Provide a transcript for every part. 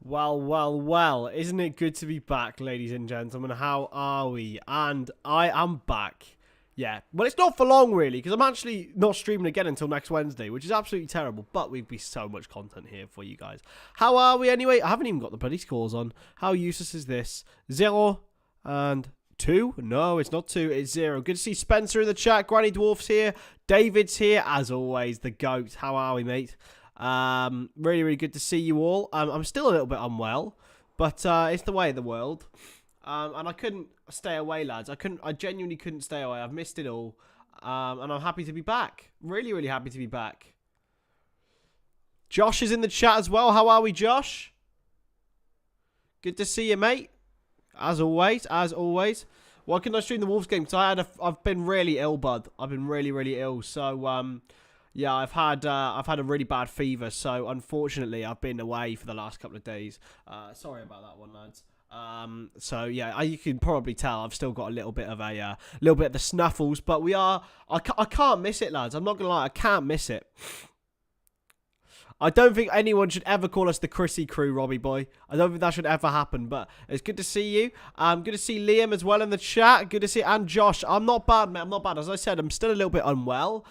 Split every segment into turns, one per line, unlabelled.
Well, well, well, isn't it good to be back, ladies and gentlemen? How are we? And I am back. Yeah, well, it's not for long, really, because I'm actually not streaming again until next Wednesday, which is absolutely terrible, but we've be so much content here for you guys. How are we anyway? I haven't even got the bloody scores on. How useless is this? 0 and 2? No, it's not 2, it's 0. Good to see Spencer in the chat. Granny Dwarf's here. David's here, as always, the GOAT. How are we, mate? Really, really good to see you all. I'm still a little bit unwell, but it's the way of the world. And I couldn't stay away, lads. I genuinely couldn't stay away. I've missed it all. And I'm happy to be back. Really, really happy to be back. Josh is in the chat as well. How are we, Josh? Good to see you, mate. As always, as always. Why couldn't I stream the Wolves game? Because I've been really ill, bud. I've been really, really ill. So, yeah, I've had a really bad fever. So, unfortunately, I've been away for the last couple of days. Sorry about that one, lads. So yeah, you can probably tell I've still got a little bit of the snuffles, but I can't miss it, lads. I'm not gonna lie, I can't miss it. I don't think anyone should ever call us the Chrissy crew, Robbie boy. I don't think that should ever happen, but it's good to see you. Good to see Liam as well in the chat. Good to see, and Josh. I'm not bad, mate. I'm not bad. As I said, I'm still a little bit unwell.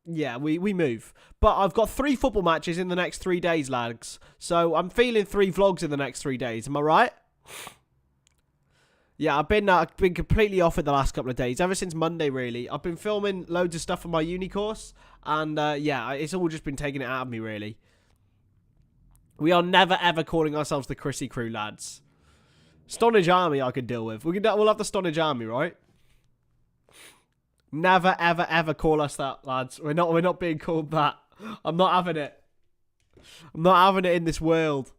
Yeah, we move. But I've got 3 football matches in the next 3 days, lads. So I'm feeling 3 vlogs in the next 3 days. Am I right? Yeah, I've been completely off it the last couple of days. Ever since Monday, really. I've been filming loads of stuff for my uni course. And, yeah, it's all just been taking it out of me, really. We are never, ever calling ourselves the Chrissy crew, lads. Stonadge Army I could deal with. We'll have the Stonadge Army, right? Never, ever, ever call us that, lads. We're not being called that. I'm not having it. I'm not having it in this world.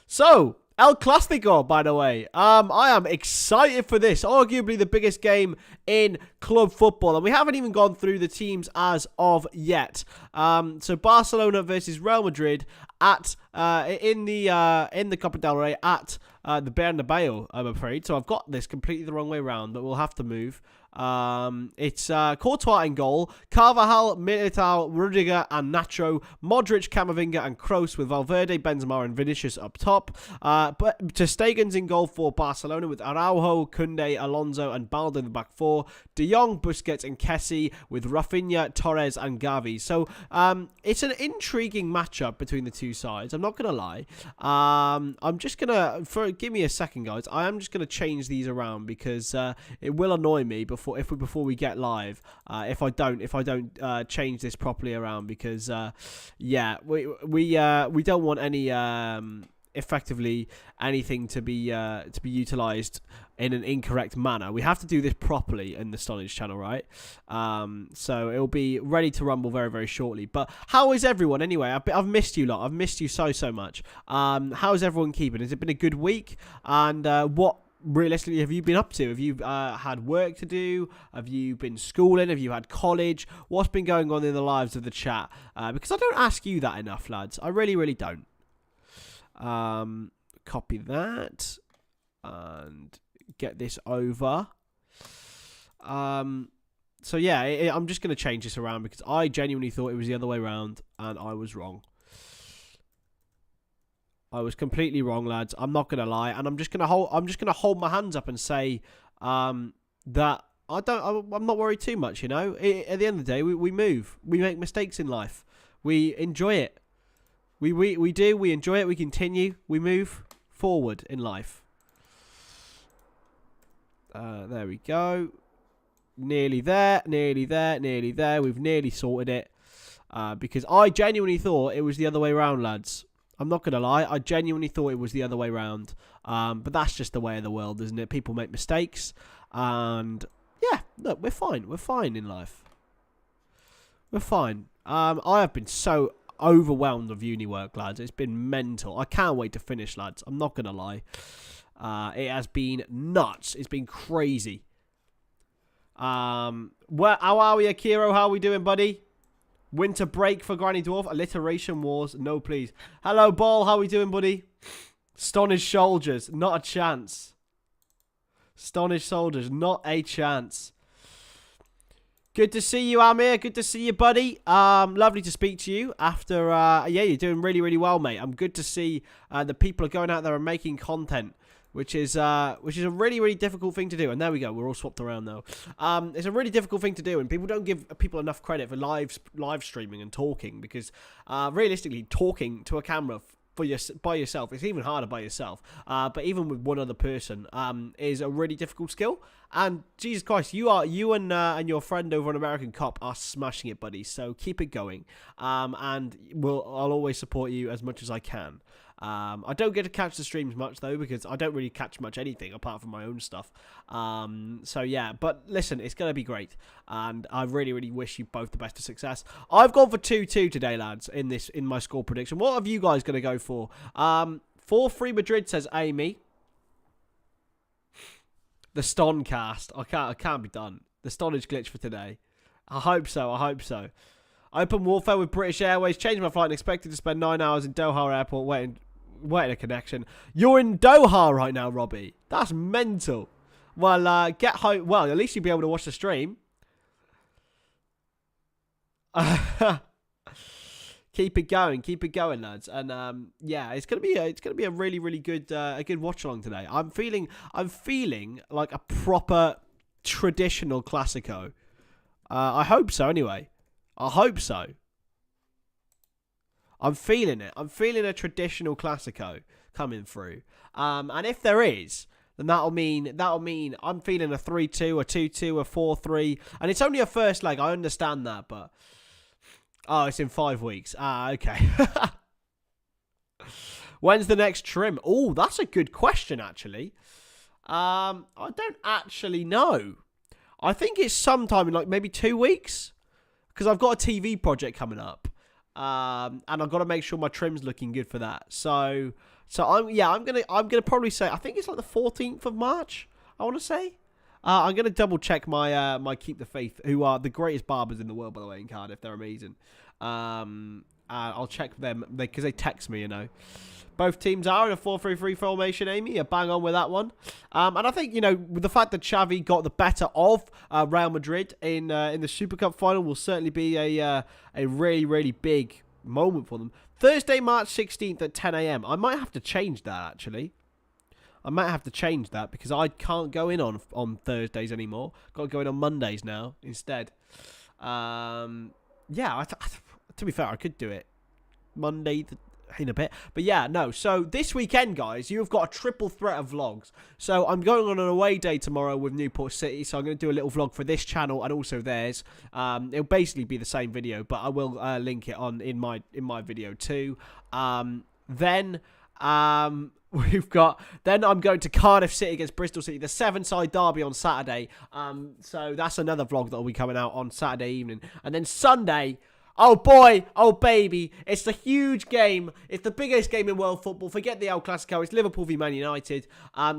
So, El Clasico, by the way. I am excited for this. Arguably the biggest game in club football. And we haven't even gone through the teams as of yet. So, Barcelona versus Real Madrid at in the Copa del Rey at the Bernabeu, I'm afraid. So, I've got this completely the wrong way around, but we'll have to move. It's Courtois in goal, Carvajal, Militao, Rodrygo and Nacho, Modric, Camavinga and Kroos with Valverde, Benzema and Vinicius up top. But ter Stegen's in goal for Barcelona with Araujo, Koundé, Alonso and Balde in the back 4. De Jong, Busquets and Kessie with Rafinha, Torres and Gavi. So it's an intriguing matchup between the two sides. I'm not gonna lie. I'm just gonna give me a second, guys. I am just gonna change these around because it will annoy me before we get live if I don't change this properly around because yeah, we don't want any effectively anything to be utilized in an incorrect manner. We have to do this properly in the Stonadge channel, right? So it'll be ready to rumble very, very shortly. But how is everyone anyway? I've missed you lot. I've missed you so much. How's everyone keeping? Has it been a good week? And what realistically have you been up to? Have you had work to do? Have you been schooling? Have you had college? What's been going on in the lives of the chat? Because I don't ask you that enough, lads. I really, really don't. Copy that and get this over. So yeah, I'm just going to change this around because I genuinely thought it was the other way around and I was wrong. I was completely wrong, lads. I'm not gonna lie, and I'm just gonna hold my hands up and say that I'm not worried too much. You know, at the end of the day, we move. We make mistakes in life. We enjoy it. We do. We enjoy it. We continue. We move forward in life. There we go. Nearly there. Nearly there. Nearly there. We've nearly sorted it. Because I genuinely thought it was the other way around, lads. I'm not going to lie, I genuinely thought it was the other way around. But that's just the way of the world, isn't it? People make mistakes. And, yeah, look, we're fine. We're fine in life. We're fine. I have been so overwhelmed with uni work, lads. It's been mental. I can't wait to finish, lads. I'm not going to lie. It has been nuts. It's been crazy. How are we, Akiro? How are we doing, buddy? Winter break for Granny Dwarf. Alliteration wars. No, please. Hello, Ball. How we doing, buddy? Stonadge soldiers. Not a chance. Stonadge soldiers. Not a chance. Good to see you, Amir. Good to see you, buddy. Lovely to speak to you after, yeah, you're doing really, really well, mate. I'm good to see the people are going out there and making content, which is a really, really difficult thing to do. And there we go. We're all swapped around, though. It's a really difficult thing to do, and people don't give people enough credit for live streaming and talking because, realistically, talking to a camera by yourself, it's even harder by yourself, but even with one other person is a really difficult skill. And Jesus Christ, you and your friend over on American Cop are smashing it, buddy, so keep it going, and I'll always support you as much as I can. I don't get to catch the streams much, though, because I don't really catch much anything apart from my own stuff. So, yeah, but listen, it's going to be great, and I really, really wish you both the best of success. I've gone for 2-2 today, lads, in my score prediction. What have you guys going to go for? 4-3 Madrid, says Amy. The Stoncast. I can't be done. The Stonadge glitch for today. I hope so. Open warfare with British Airways. Changed my flight and expected to spend 9 hours in Doha Airport waiting a connection. You're in Doha right now, Robbie. That's mental. Well, get home. Well, at least you'll be able to watch the stream. Keep it going, lads. And yeah, it's gonna be a really, really good watch along today. I'm feeling like a proper traditional Clasico. I hope so. Anyway. I hope so. I'm feeling it. I'm feeling a traditional Clasico coming through. And if there is, then that'll mean I'm feeling a 3-2, a 2-2, a 4-3. And it's only a first leg, I understand that, but oh, it's in 5 weeks. Okay. When's the next trim? Oh, that's a good question, actually. I don't actually know. I think it's sometime in like maybe 2 weeks. Because I've got a TV project coming up, and I've got to make sure my trim's looking good for that. So I'm gonna probably say I think it's like the 14th of March. I want to say. I'm gonna double check my Keep the Faith, who are the greatest barbers in the world, by the way, in Cardiff. They're amazing. I'll check them because they text me, you know. Both teams are in a 4-3-3 formation, Amy. You're bang on with that one. And I think, you know, with the fact that Xavi got the better of Real Madrid in the Super Cup final will certainly be a really, really big moment for them. Thursday, March 16th at 10 a.m. I might have to change that, actually. I might have to change that because I can't go in on Thursdays anymore. Got to go in on Mondays now instead. Yeah, to be fair, I could do it Monday in a bit. But yeah, no. So this weekend, guys, you've got a triple threat of vlogs. So I'm going on an away day tomorrow with Newport City. So I'm going to do a little vlog for this channel and also theirs. It'll basically be the same video, but I will link it on in my video too. Then I'm going to Cardiff City against Bristol City, the 7-side derby on Saturday. So that's another vlog that will be coming out on Saturday evening. And then Sunday, oh boy, oh baby, it's the huge game. It's the biggest game in world football. Forget the El Clasico. It's Liverpool v Man United.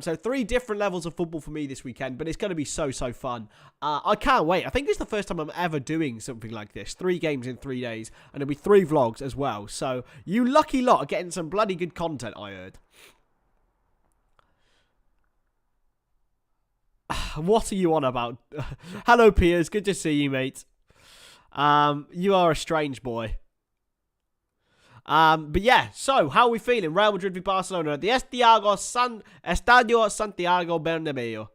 So 3 different levels of football for me this weekend, but it's going to be so fun. I can't wait. I think it's the first time I'm ever doing something like this. 3 games in 3 days, and there'll be 3 vlogs as well. So you lucky lot are getting some bloody good content, I heard. What are you on about? Hello, Piers. Good to see you, mate. You are a strange boy. But yeah, so how are we feeling? Real Madrid v Barcelona at the Estadio Santiago Bernabeu.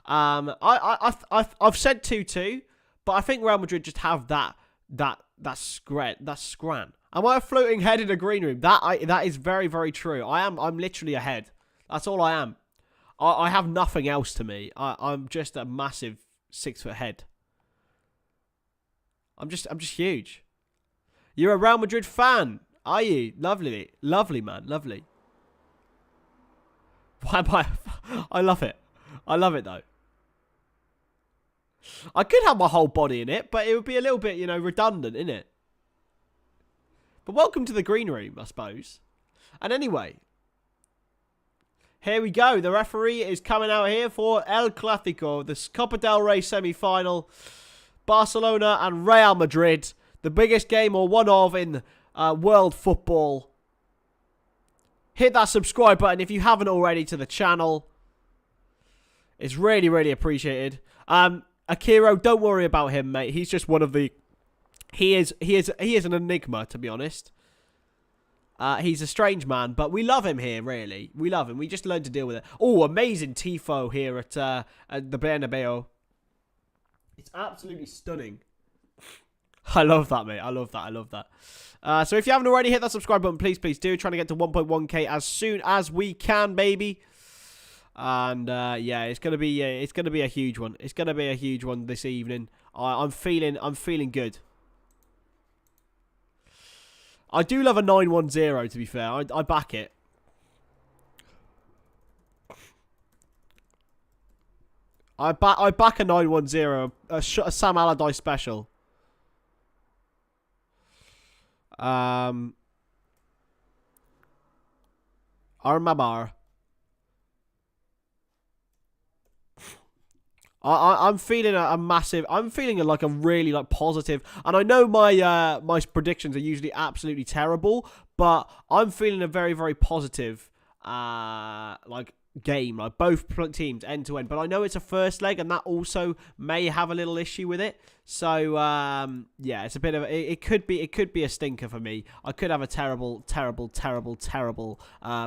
I've said 2-2, but I think Real Madrid just have that scran. Am I a floating head in a green room? That is very, very true. I'm literally a head. That's all I am. I have nothing else to me. I'm just a massive 6-foot head. I'm just huge. You're a Real Madrid fan, are you? Lovely, man, lovely. Why am I? I love it. I love it though. I could have my whole body in it, but it would be a little bit, you know, redundant, innit? But welcome to the green room, I suppose. And anyway, here we go. The referee is coming out here for El Clásico, the Copa del Rey semi-final. Barcelona and Real Madrid, the biggest game or one of in world football. Hit that subscribe button if you haven't already to the channel. It's really, really appreciated. Akiro, don't worry about him, mate. He's just one of the... He is an enigma, to be honest. He's a strange man, but we love him here, really. We love him. We just learn to deal with it. Oh, amazing tifo here at the Bernabeu. It's absolutely stunning. I love that, mate. I love that. I love that. So if you haven't already, hit that subscribe button, please, please do. Trying to get to 1.1k as soon as we can, baby. And yeah, it's gonna be a huge one. It's gonna be a huge one this evening. I'm feeling good. I do love a 9-1-0, to be fair. I back it. I back a 9-1-0, a Sam Allardyce special. Armabar. I'm feeling a massive. I'm feeling like a really positive, and I know my my predictions are usually absolutely terrible, but I'm feeling a very, very positive game, like both teams end to end. But I know it's a first leg, and that also may have a little issue with it. So yeah, it's a bit of it could be a stinker for me. I could have a terrible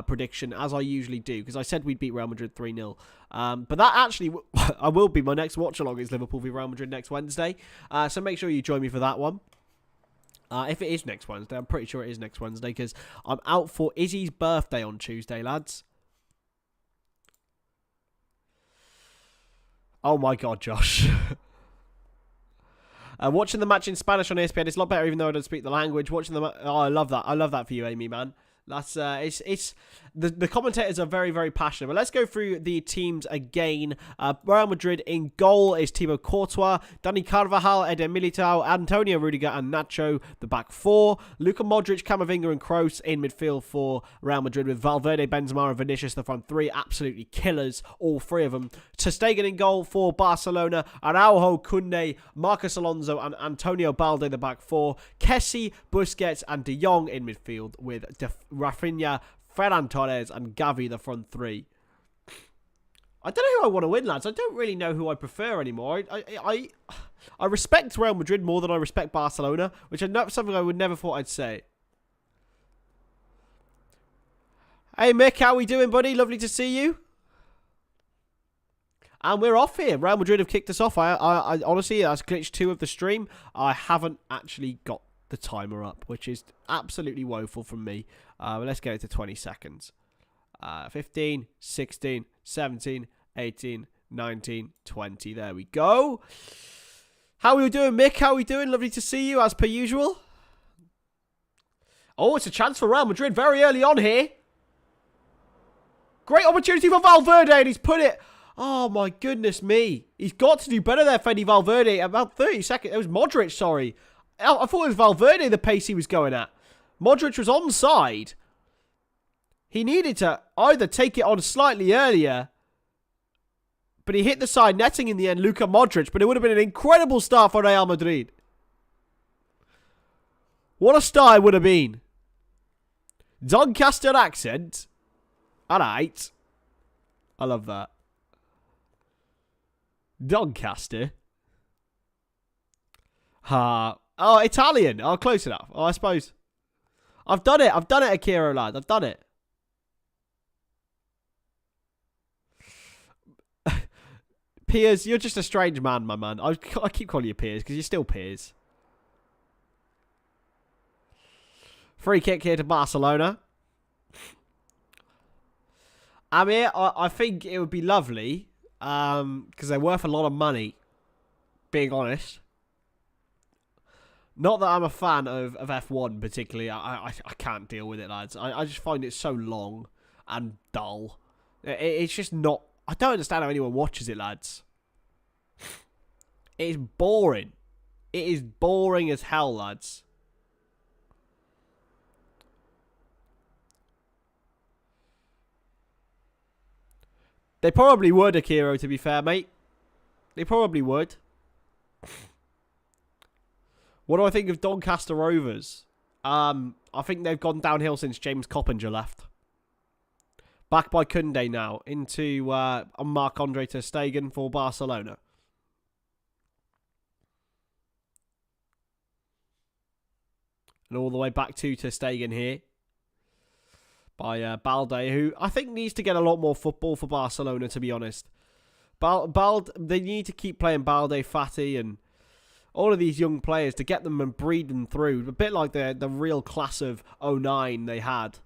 prediction, as I usually do, because I said we'd beat Real Madrid 3-0. But that actually I will be my next watch along is Liverpool v Real Madrid next Wednesday. So make sure you join me for that one. If it is next Wednesday, I'm pretty sure it is next Wednesday, because I'm out for Izzy's birthday on Tuesday, lads. Oh my God, Josh. Watching the match in Spanish on ESPN, it's a lot better even though I don't speak the language. Watching the oh, I love that. I love that for you, Amy, man. That's it's the commentators are very, very passionate. But let's go through the teams again. Real Madrid in goal is Thibaut Courtois, Dani Carvajal, Eder Militao, Antonio Rudiger, and Nacho. The back four: Luka Modric, Camavinga, and Kroos in midfield for Real Madrid, with Valverde, Benzema, and Vinicius the front three. Absolutely killers, all three of them. Ter Stegen in goal for Barcelona, Araujo, Koundé, Marcos Alonso, and Antonio Balde the back four. Kessie, Busquets, and De Jong in midfield, with Rafinha, Ferran Torres, and Xavi the front three. I don't know who I want to win, lads. I don't really know who I prefer anymore. I respect Real Madrid more than I respect Barcelona, which is something I would never thought I'd say. Hey Mick, how we doing, buddy? Lovely to see you. And we're off here. Real Madrid have kicked us off. I honestly, that's glitch 2 of the stream. I haven't actually got the timer up, which is absolutely woeful from me. But let's get it to 20 seconds. 15, 16, 17, 18, 19, 20. There we go. How are we doing, Mick? How are we doing? Lovely to see you, as per usual. Oh, it's a chance for Real Madrid very early on here. Great opportunity for Valverde, and he's put it... Oh, my goodness me. He's got to do better there, Fede Valverde. About 30 seconds. It was Modric, sorry. I thought it was Valverde, the pace he was going at. Modric was onside. He needed to either take it on slightly earlier, but he hit the side netting in the end, Luka Modric. But it would have been an incredible start for Real Madrid. What a start it would have been. Doncaster accent. Alright. I love that. Doncaster. Oh, Italian. Oh, close enough. Oh, I suppose. I've done it. I've done it, Akira, lad. I've done it. Piers, you're just a strange man, my man. I keep calling you Piers because you're still Piers. Free kick here to Barcelona. Amir, I think it would be lovely because they're worth a lot of money, being honest. Not that I'm a fan of F1 particularly. I can't deal with it, lads. I just find it so long and dull. It's just not... I don't understand how anyone watches it, lads. It is boring. It is boring as hell, lads. They probably would, Akiro, to be fair, mate. They probably would. What do I think of Doncaster Rovers? I think they've gone downhill since James Coppinger left. Back by Koundé now into Marc-Andre Ter Stegen for Barcelona. And all the way back to Ter Stegen here. By Balde, who I think needs to get a lot more football for Barcelona, to be honest. They need to keep playing Balde, Fati, and all of these young players to get them and breed them through. A bit like the real class of '09 they had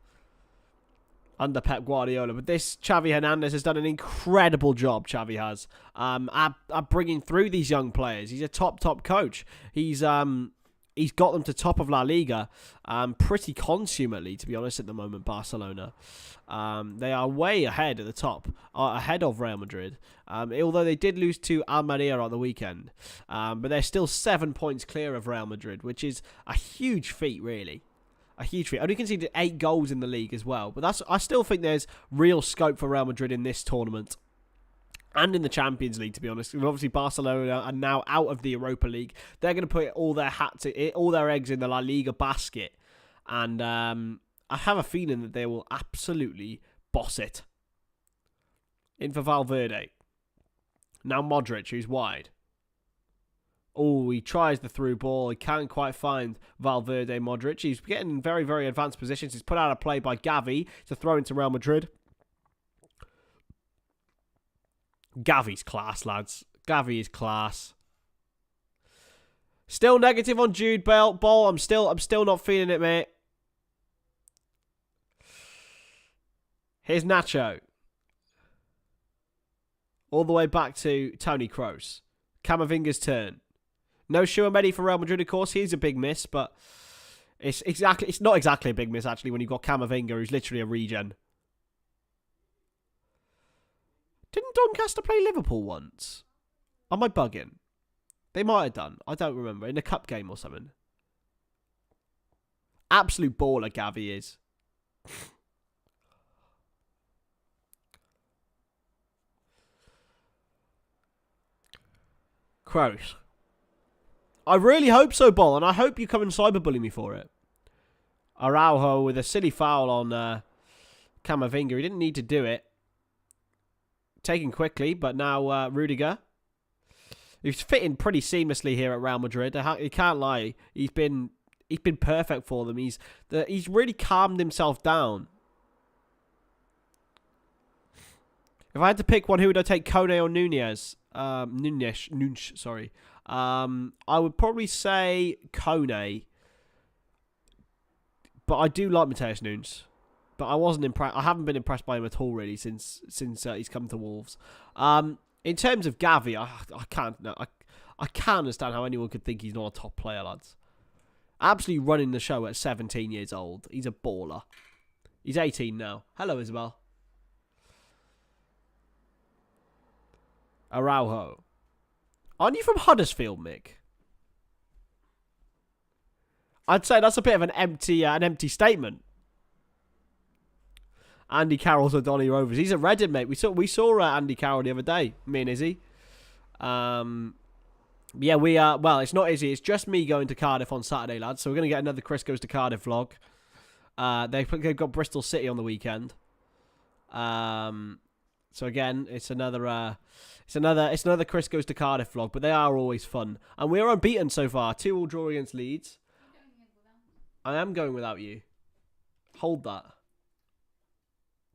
under Pep Guardiola. But this Xavi Hernandez has done an incredible job, Xavi has, at bringing through these young players. He's a top coach. He's got them to top of La Liga pretty consummately, to be honest, at the moment, Barcelona. They are way ahead at the top, ahead of Real Madrid. Although they did lose to Almeria on the weekend. But they're still 7 points clear of Real Madrid, which is a huge feat, really. A huge feat. Only conceded 8 goals in the league as well. But I still think there's real scope for Real Madrid in this tournament. And in the Champions League, to be honest. And obviously, Barcelona are now out of the Europa League. They're going to put all their eggs in the La Liga basket. And I have a feeling that they will absolutely boss it. In for Valverde. Now Modric, who's wide. Oh, he tries the through ball. He can't quite find Valverde Modric. He's getting very, very advanced positions. He's put out a play by Xavi to throw into Real Madrid. Gavi's class, lads. Xavi is class. Still negative on Jude Ball. I'm still not feeling it, mate. Here's Nacho. All the way back to Toni Kroos. Camavinga's turn. No Chouameni for Real Madrid, of course. He's a big miss, but it's not exactly a big miss, actually, when you've got Camavinga, who's literally a regen. Didn't Doncaster play Liverpool once? Am I bugging? They might have done. I don't remember. In a cup game or something. Absolute baller, Xavi is. Kroos. I really hope so, Ball, and I hope you come and cyberbully me for it. Araujo with a silly foul on Camavinga. He didn't need to do it. Taken quickly, but now Rudiger. He's fitting pretty seamlessly here at Real Madrid. You can't lie. He's been perfect for them. He's really calmed himself down. If I had to pick one, who would I take, Kone or Nunez? Nunez, sorry. I would probably say Kone. But I do like Mateus Nunes. But I wasn't impressed. I haven't been impressed by him at all, really, since he's come to Wolves. In terms of Xavi, I can't understand how anyone could think he's not a top player, lads. Absolutely running the show at 17 years old. He's a baller. He's 18 now. Hello, Isabel. Araujo. Aren't you from Huddersfield, Mick? I'd say that's a bit of an empty statement. Andy Carroll's a Donny Rovers. He's a Reading, mate. We saw Andy Carroll the other day. Me and Izzy. Yeah, we are. Well, it's not Izzy. It's just me going to Cardiff on Saturday, lads. So we're going to get another Chris Goes to Cardiff vlog. They've got Bristol City on the weekend. So again, it's another Chris Goes to Cardiff vlog. But they are always fun, and we're unbeaten so far. 2-2 draw against Leeds. I am going without you. Hold that.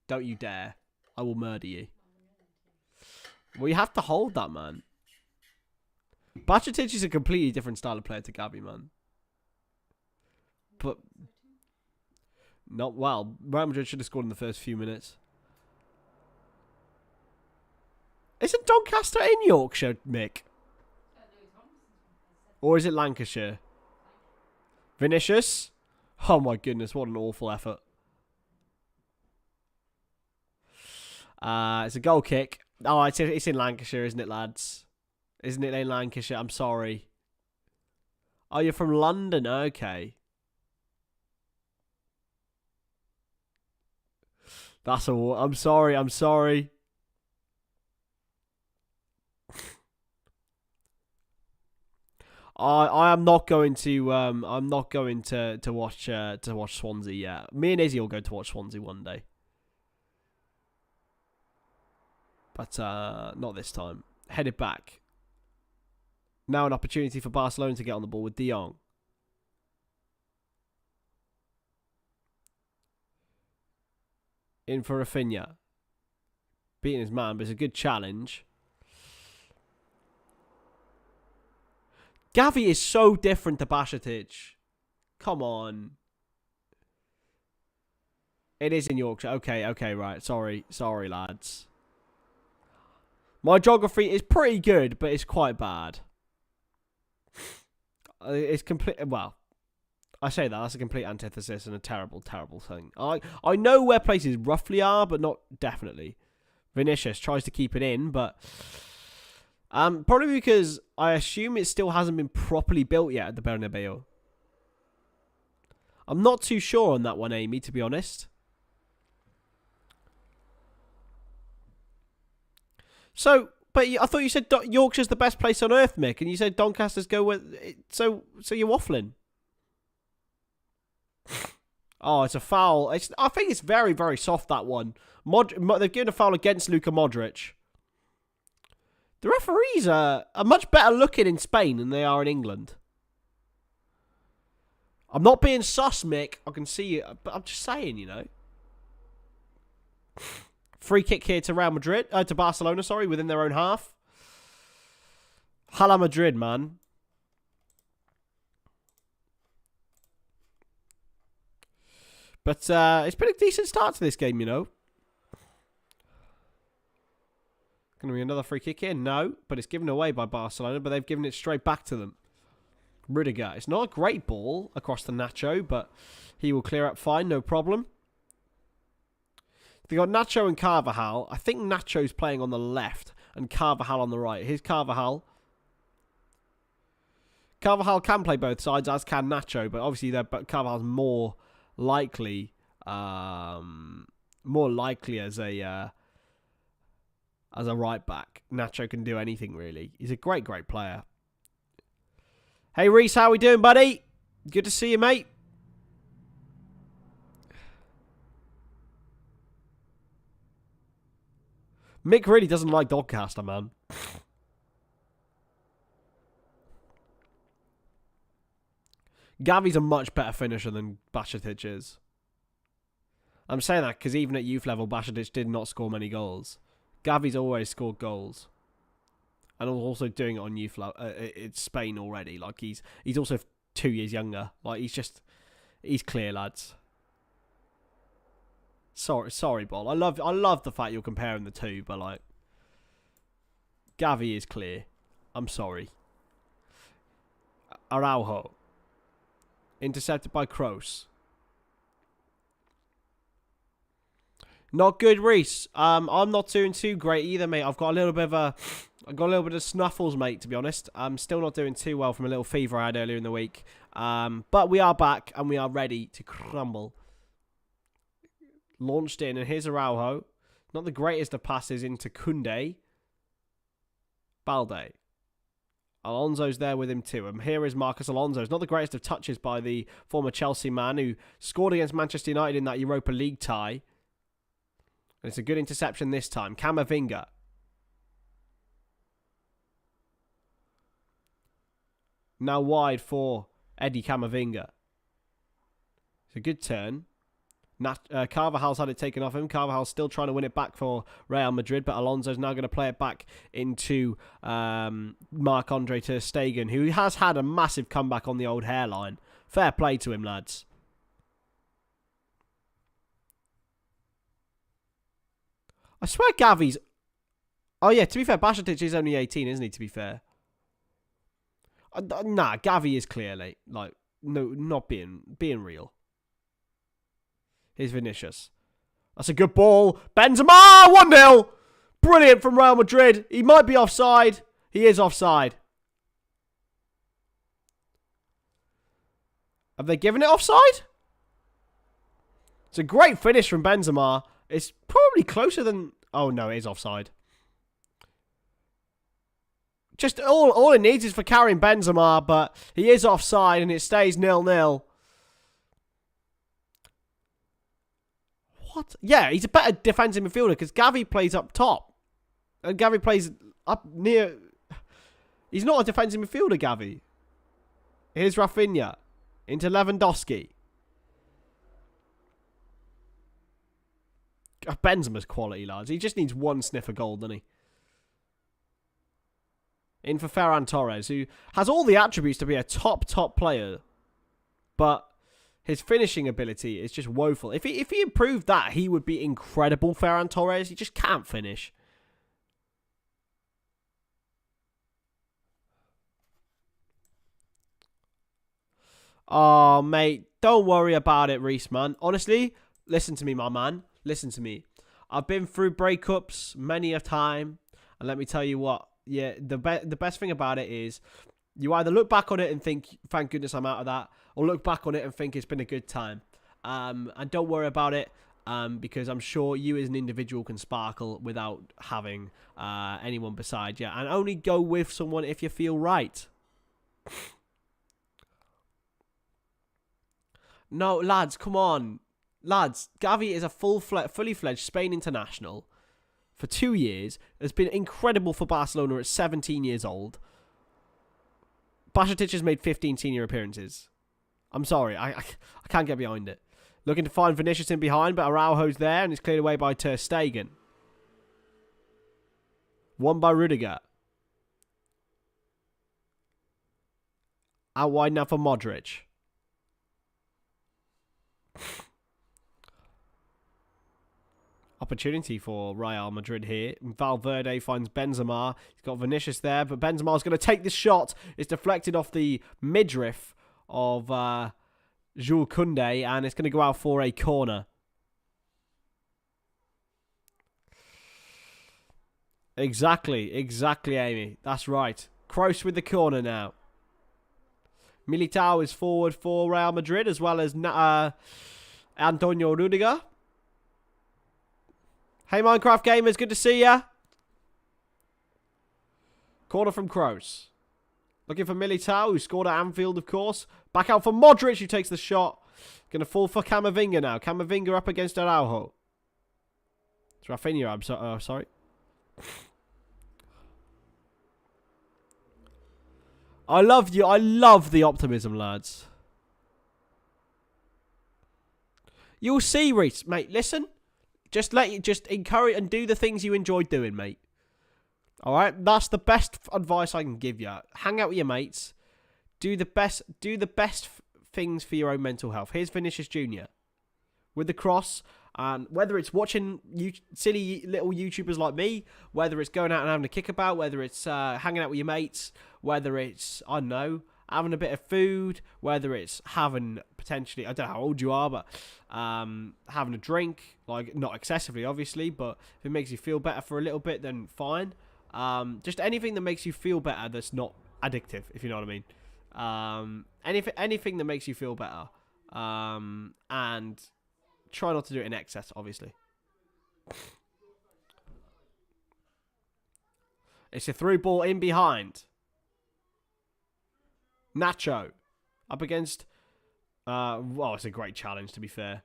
Don't you dare. I will murder you. Well, you have to hold that, man. Bajcetic is a completely different style of player to Gavi, man. But not well. Real Madrid should have scored in the first few minutes. Isn't Doncaster in Yorkshire, Mick? Or is it Lancashire? Vinicius? Oh my goodness, what an awful effort. It's a goal kick. Oh, it's in Lancashire, isn't it, lads? Isn't it in Lancashire? I'm sorry. Oh, you're from London? Okay. That's all. I'm sorry. I'm sorry. I am not going to. I'm not going to watch Swansea yet. Me and Izzy will go to watch Swansea one day. But not this time. Headed back. Now an opportunity for Barcelona to get on the ball with De Jong. in for Rafinha. Beating his man, but it's a good challenge. Xavi is so different to Bajcetic. Come on. It is in Yorkshire. Okay, right. Sorry, lads. My geography is pretty good, but it's quite bad. It's complete. Well, I say that. That's a complete antithesis and a terrible, terrible thing. I know where places roughly are, but not definitely. Vinicius tries to keep it in, but probably because I assume it still hasn't been properly built yet at the Bernabeu. I'm not too sure on that one, Amy, to be honest. So, but I thought you said Yorkshire's the best place on earth, Mick, and you said Doncaster's go with. So you're waffling. Oh, it's a foul. I think it's very, very soft, that one. They've given a foul against Luka Modric. The referees are much better looking in Spain than they are in England. I'm not being sus, Mick. I can see you, but I'm just saying, you know. Free kick here to Real Madrid, to Barcelona, sorry, within their own half. Hala Madrid, man. But it's been a decent start to this game, you know. Going to be another free kick in? No, but it's given away by Barcelona, but they've given it straight back to them. Rodrygo. It's not a great ball across the Nacho, but he will clear up fine, no problem. They got Nacho and Carvajal. I think Nacho's playing on the left and Carvajal on the right. Here's Carvajal. Carvajal can play both sides, as can Nacho, but obviously Carvajal's more likely as a right back. Nacho can do anything, really. He's a great player. Hey Reese, how we doing, buddy? Good to see you, mate. Mick really doesn't like Doncaster, man. Gavi's a much better finisher than Bajcetic is. I'm saying that because even at youth level, Bajcetic did not score many goals. Gavi's always scored goals. And also doing it on youth level. It's Spain already. Like, he's also 2 years younger. Like, he's clear, lads. Sorry, Bol. I love the fact you're comparing the two, but like, Xavi is clear. I'm sorry. Araujo. Intercepted by Kroos. Not good, Reese. I'm not doing too great either, mate. I've got a little bit of snuffles, mate, to be honest. I'm still not doing too well from a little fever I had earlier in the week. But we are back and we are ready to crumble. Launched in, and here's Araujo. Not the greatest of passes into Koundé. Balde. Alonso's there with him too. And here is Marcos Alonso. It's not the greatest of touches by the former Chelsea man who scored against Manchester United in that Europa League tie. And it's a good interception this time. Camavinga. Now wide for Eddie Camavinga. It's a good turn. Carvajal's had it taken off him. Carvajal's still trying to win it back for Real Madrid, but Alonso's now going to play it back into Marc-Andre ter Stegen, who has had a massive comeback on the old hairline. Fair play to him, lads. I swear Gavi's... Oh yeah, to be fair, Bajcetic is only 18, isn't he, to be fair? Nah, Xavi is clearly, like, no, not being real. Here's Vinicius. That's a good ball. Benzema! 1-0! Brilliant from Real Madrid. He might be offside. He is offside. Have they given it offside? It's a great finish from Benzema. It's probably closer than... Oh, no, it is offside. Just all it needs is for Karim Benzema, but he is offside and it stays 0-0. What? Yeah, he's a better defensive midfielder because Xavi plays up top. And Xavi plays up near... He's not a defensive midfielder, Xavi. Here's Rafinha into Lewandowski. Benzema's quality, lads. He just needs one sniff of gold, doesn't he? In for Ferran Torres, who has all the attributes to be a top player, but his finishing ability is just woeful. If he improved that, he would be incredible, Ferran Torres. He just can't finish. Oh, mate, don't worry about it, Reese, man. Honestly, listen to me, my man. Listen to me. I've been through breakups many a time, and let me tell you what. Yeah, the best thing about it is you either look back on it and think, thank goodness I'm out of that, or look back on it and think it's been a good time. And don't worry about it, because I'm sure you as an individual can sparkle without having anyone beside you. And only go with someone if you feel right. No, lads, come on. Lads, Xavi is a fully fledged Spain international for 2 years. Has been incredible for Barcelona at 17 years old. Bajcetic has made 15 senior appearances. I'm sorry, I can't get behind it. Looking to find Vinicius in behind, but Araujo's there and it's cleared away by Ter Stegen. Won by Rodrygo. Out wide now for Modric. Opportunity for Real Madrid here. Valverde finds Benzema. He's got Vinicius there, but Benzema's going to take this shot. It's deflected off the midriff of Jules Koundé, and it's going to go out for a corner. Exactly, Amy. That's right. Kroos with the corner now. Militao is forward for Real Madrid, as well as Antonio Rudiger. Hey, Minecraft gamers, good to see ya. Corner from Kroos. Looking for Militao, who scored at Anfield, of course. Back out for Modric, who takes the shot. Going to fall for Camavinga now. Camavinga up against Araujo. It's Rafinha, I'm sorry. I love you. I love the optimism, lads. You'll see, Reese. Mate, listen. Just encourage and do the things you enjoy doing, mate. Alright? That's the best advice I can give you. Hang out with your mates. Do the best things for your own mental health. Here's Vinicius Jr. with the cross. And whether it's watching silly little YouTubers like me, whether it's going out and having a kickabout, whether it's hanging out with your mates, whether it's, I don't know, having a bit of food, whether it's having potentially, I don't know how old you are, but having a drink, like not excessively obviously, but if it makes you feel better for a little bit, then fine. Just anything that makes you feel better that's not addictive, if you know what I mean. Anything that makes you feel better. And try not to do it in excess, obviously. It's a through ball in behind. Nacho up against well, it's a great challenge, to be fair.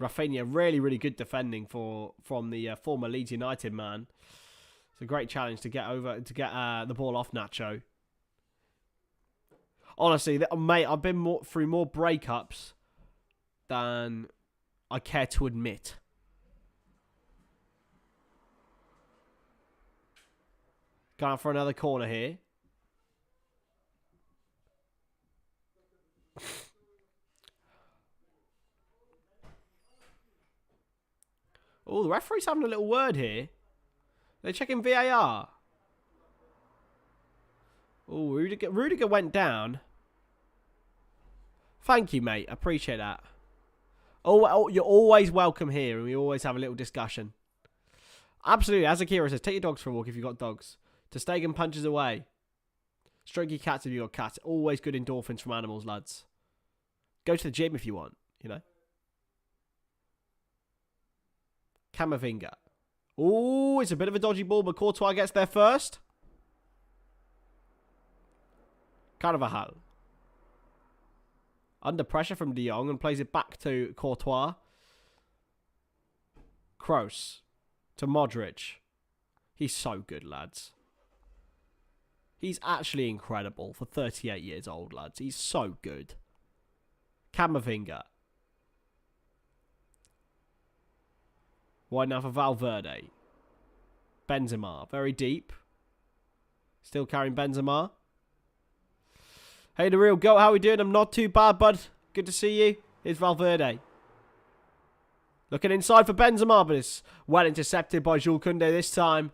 Rafinha, really good defending from the former Leeds United man. It's a great challenge to get the ball off Nacho. Honestly, mate, I've been through more breakups than I care to admit. Going for another corner here. Oh, the referee's having a little word here. They're checking VAR. Oh, Rudiger went down. Thank you, mate. Appreciate that. Oh, you're always welcome here, and we always have a little discussion. Absolutely. As Akira says, take your dogs for a walk if you've got dogs. Ter Stegen punches away. Stroke your cats if you've got cats. Always good endorphins from animals, lads. Go to the gym if you want, you know. Camavinga. Oh, it's a bit of a dodgy ball, but Courtois gets there first. Carvajal. Under pressure from De Jong and plays it back to Courtois. Kroos to Modric. He's so good, lads. He's actually incredible for 38 years old, lads. He's so good. Camavinga. Wide now for Valverde. Benzema. Very deep. Still carrying Benzema. Hey, the real goat. How we doing? I'm not too bad, bud. Good to see you. Here's Valverde. Looking inside for Benzema, but it's well intercepted by Jules Koundé this time.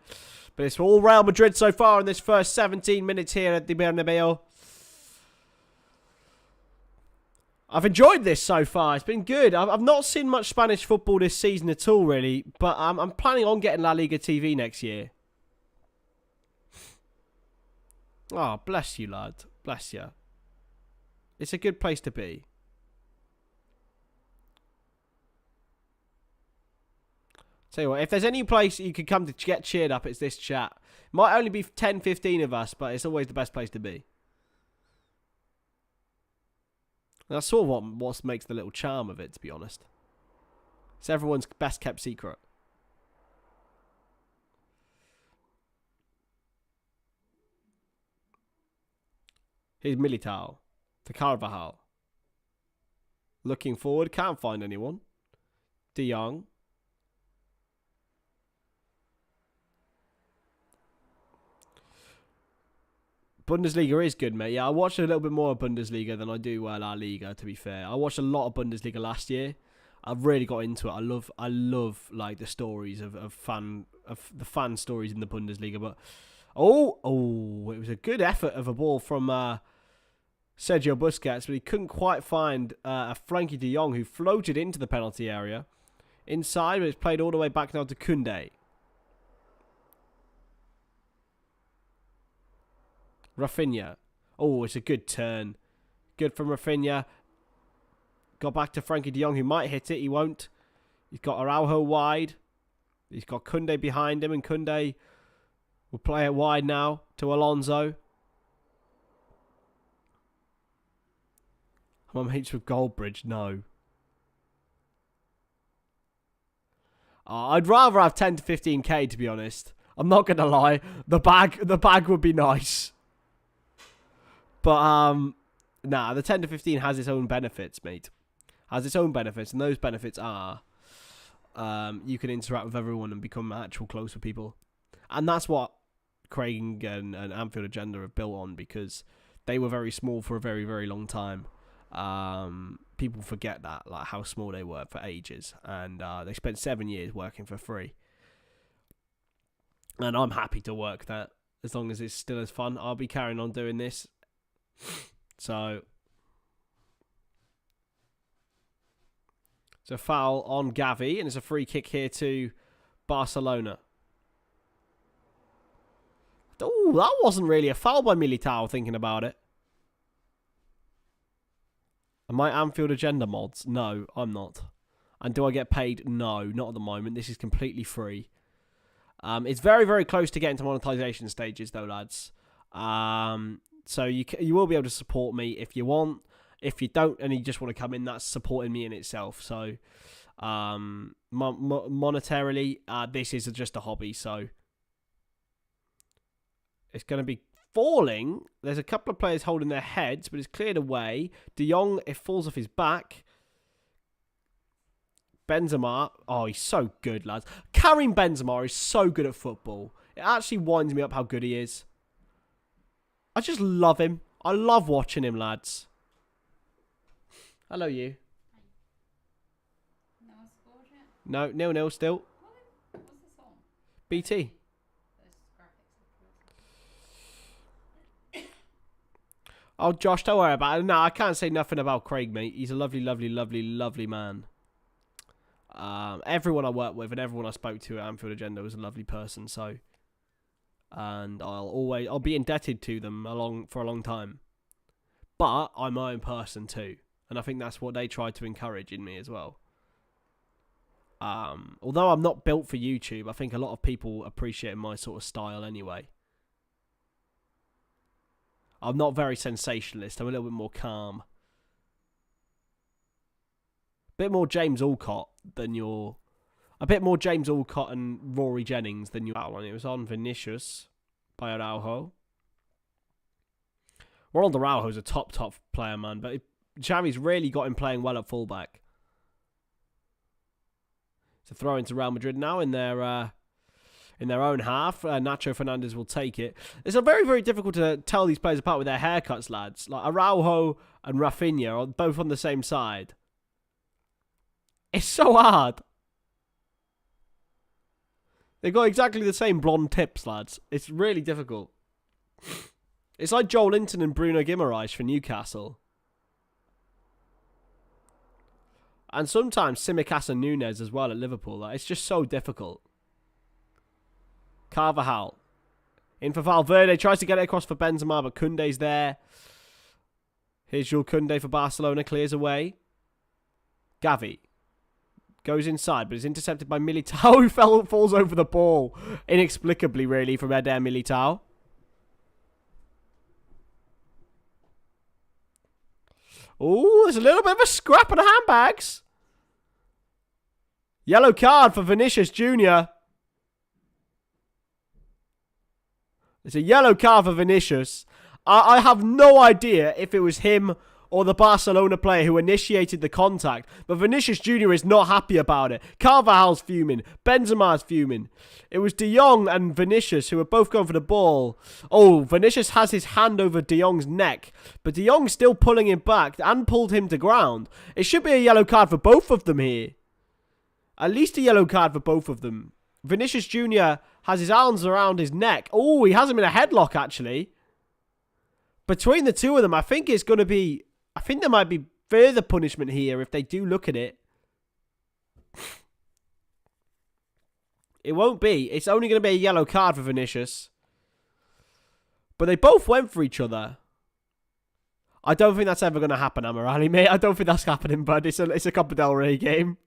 But it's all Real Madrid so far in this first 17 minutes here at the Bernabeu. I've enjoyed this so far. It's been good. I've not seen much Spanish football this season at all, really. But I'm planning on getting La Liga TV next year. Oh, bless you, lad. Bless you. It's a good place to be. Tell you what, if there's any place you could come to get cheered up, it's this chat. Might only be 10, 15 of us, but it's always the best place to be. And that's sort of what makes the little charm of it, to be honest. It's everyone's best kept secret. Here's Militao to Carvajal. Looking forward, can't find anyone. De Jong. Bundesliga is good, mate. Yeah, I watched a little bit more of Bundesliga than I do La Liga, to be fair. I watched a lot of Bundesliga last year. I've really got into it. I love like the stories of the fan stories in the Bundesliga. But it was a good effort of a ball from Sergio Busquets, but he couldn't quite find a Frankie de Jong who floated into the penalty area. Inside, but it's played all the way back now to Koundé. Rafinha. Oh, it's a good turn. Good from Rafinha. Got back to Frankie de Jong, who might hit it. He won't. He's got Araujo wide. He's got Koundé behind him, and Koundé will play it wide now to Alonso. Am I mates with Goldbridge? No. I'd rather have 10 to 15k, to be honest. I'm not going to lie. The bag would be nice. But, nah, the 10 to 15 has its own benefits, mate. Has its own benefits, and those benefits are you can interact with everyone and become actual close with people. And that's what Craig and Anfield Agenda have built on, because they were very small for a very, very long time. People forget that, like how small they were for ages. And they spent 7 years working for free. And I'm happy to work that. As long as it's still as fun, I'll be carrying on doing this. So it's a foul on Xavi, and it's a free kick here to Barcelona. Oh, that wasn't really a foul by Militao, thinking about it. Am I Anfield Agenda mods? No, I'm not. And do I get paid? No, not at the moment. This is completely free. It's very, very close to getting to monetization stages, though, lads. So you will be able to support me if you want. If you don't and you just want to come in, that's supporting me in itself. So monetarily, this is just a hobby. So it's going to be falling. There's a couple of players holding their heads, but it's cleared away. De Jong, it falls off his back. Benzema, oh, he's so good, lads. Karim Benzema is so good at football. It actually winds me up how good he is. I just love him. I love watching him, lads. Hello, you.
No one scored yet?
No, 0-0 still.
What's the song?
BT. Oh, Josh, don't worry about it. No, I can't say nothing about Craig, mate. He's a lovely, lovely, lovely, lovely man. Everyone I work with and everyone I spoke to at Anfield Agenda was a lovely person, so... And I'll be indebted to them for a long time. But I'm my own person too. And I think that's what they try to encourage in me as well. Although I'm not built for YouTube, I think a lot of people appreciate my sort of style anyway. I'm not very sensationalist. I'm a little bit more calm. A bit more James Alcott than your... A bit more James Alcott and Rory Jennings than your... And it was on Vinicius by Araujo. Ronald Araujo's a top player, man. But Xavi's really got him playing well at fullback. to throw into Real Madrid now in their own half. Nacho Fernandez will take it. It's very, very difficult to tell these players apart with their haircuts, lads. Like Araujo and Rafinha are both on the same side. It's so hard. They've got exactly the same blonde tips, lads. It's really difficult. It's like Joel Linton and Bruno Guimaraes for Newcastle. And sometimes Tsimikas and Núñez as well at Liverpool. Like, it's just so difficult. Carvajal. In for Valverde. Tries to get it across for Benzema, but Koundé's there. Here's Jules Koundé for Barcelona. Clears away. Gavi. Goes inside, but is intercepted by Militao, who falls over the ball. Inexplicably, really, from Eder Militao. Oh, there's a little bit of a scrap in the handbags. Yellow card for Vinicius Jr. It's a yellow card for Vinicius. I have no idea if it was him or the Barcelona player who initiated the contact. But Vinicius Jr. is not happy about it. Carvajal's fuming. Benzema's fuming. It was De Jong and Vinicius who were both going for the ball. Oh, Vinicius has his hand over De Jong's neck. But De Jong's still pulling him back and pulled him to ground. It should be a yellow card for both of them here. At least a yellow card for both of them. Vinicius Jr. has his arms around his neck. Oh, he has him in a headlock, actually. Between the two of them, I think it's going to be... I think there might be further punishment here if they do look at it. It won't be. It's only going to be a yellow card for Vinicius. But they both went for each other. I don't think that's ever going to happen, Amarali, mate. I don't think that's happening, bud. It's a Copa del Rey game.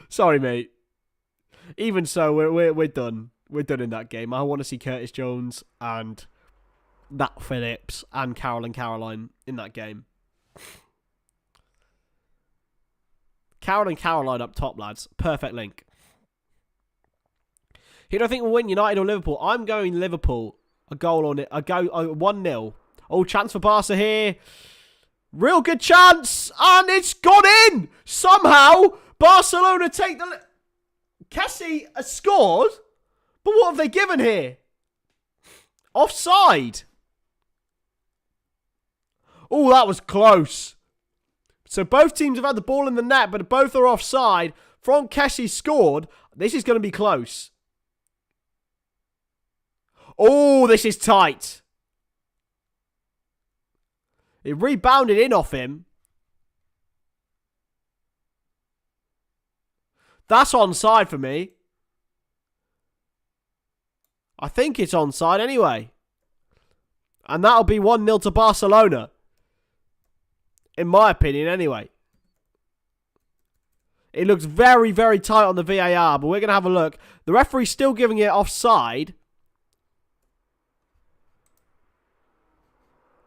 Sorry, mate. Even so, we're done. We're done in that game. I want to see Curtis Jones and Nat Phillips and Carol and Caroline in that game. Carol and Caroline up top, lads. Perfect link. Who do I think will win, United or Liverpool? I'm going Liverpool. A goal on it. A 1-0. Oh, chance for Barca here. Real good chance. And it's gone in. Somehow, Barcelona take the... Kessie has scored. But what have they given here? Offside. Oh, that was close. So both teams have had the ball in the net, but both are offside. Franck Kessie scored. This is going to be close. Oh, this is tight. It rebounded in off him. That's onside for me. I think it's onside anyway. And that'll be 1-0 to Barcelona. In my opinion, anyway. It looks very, very tight on the VAR, but we're going to have a look. The referee's still giving it offside.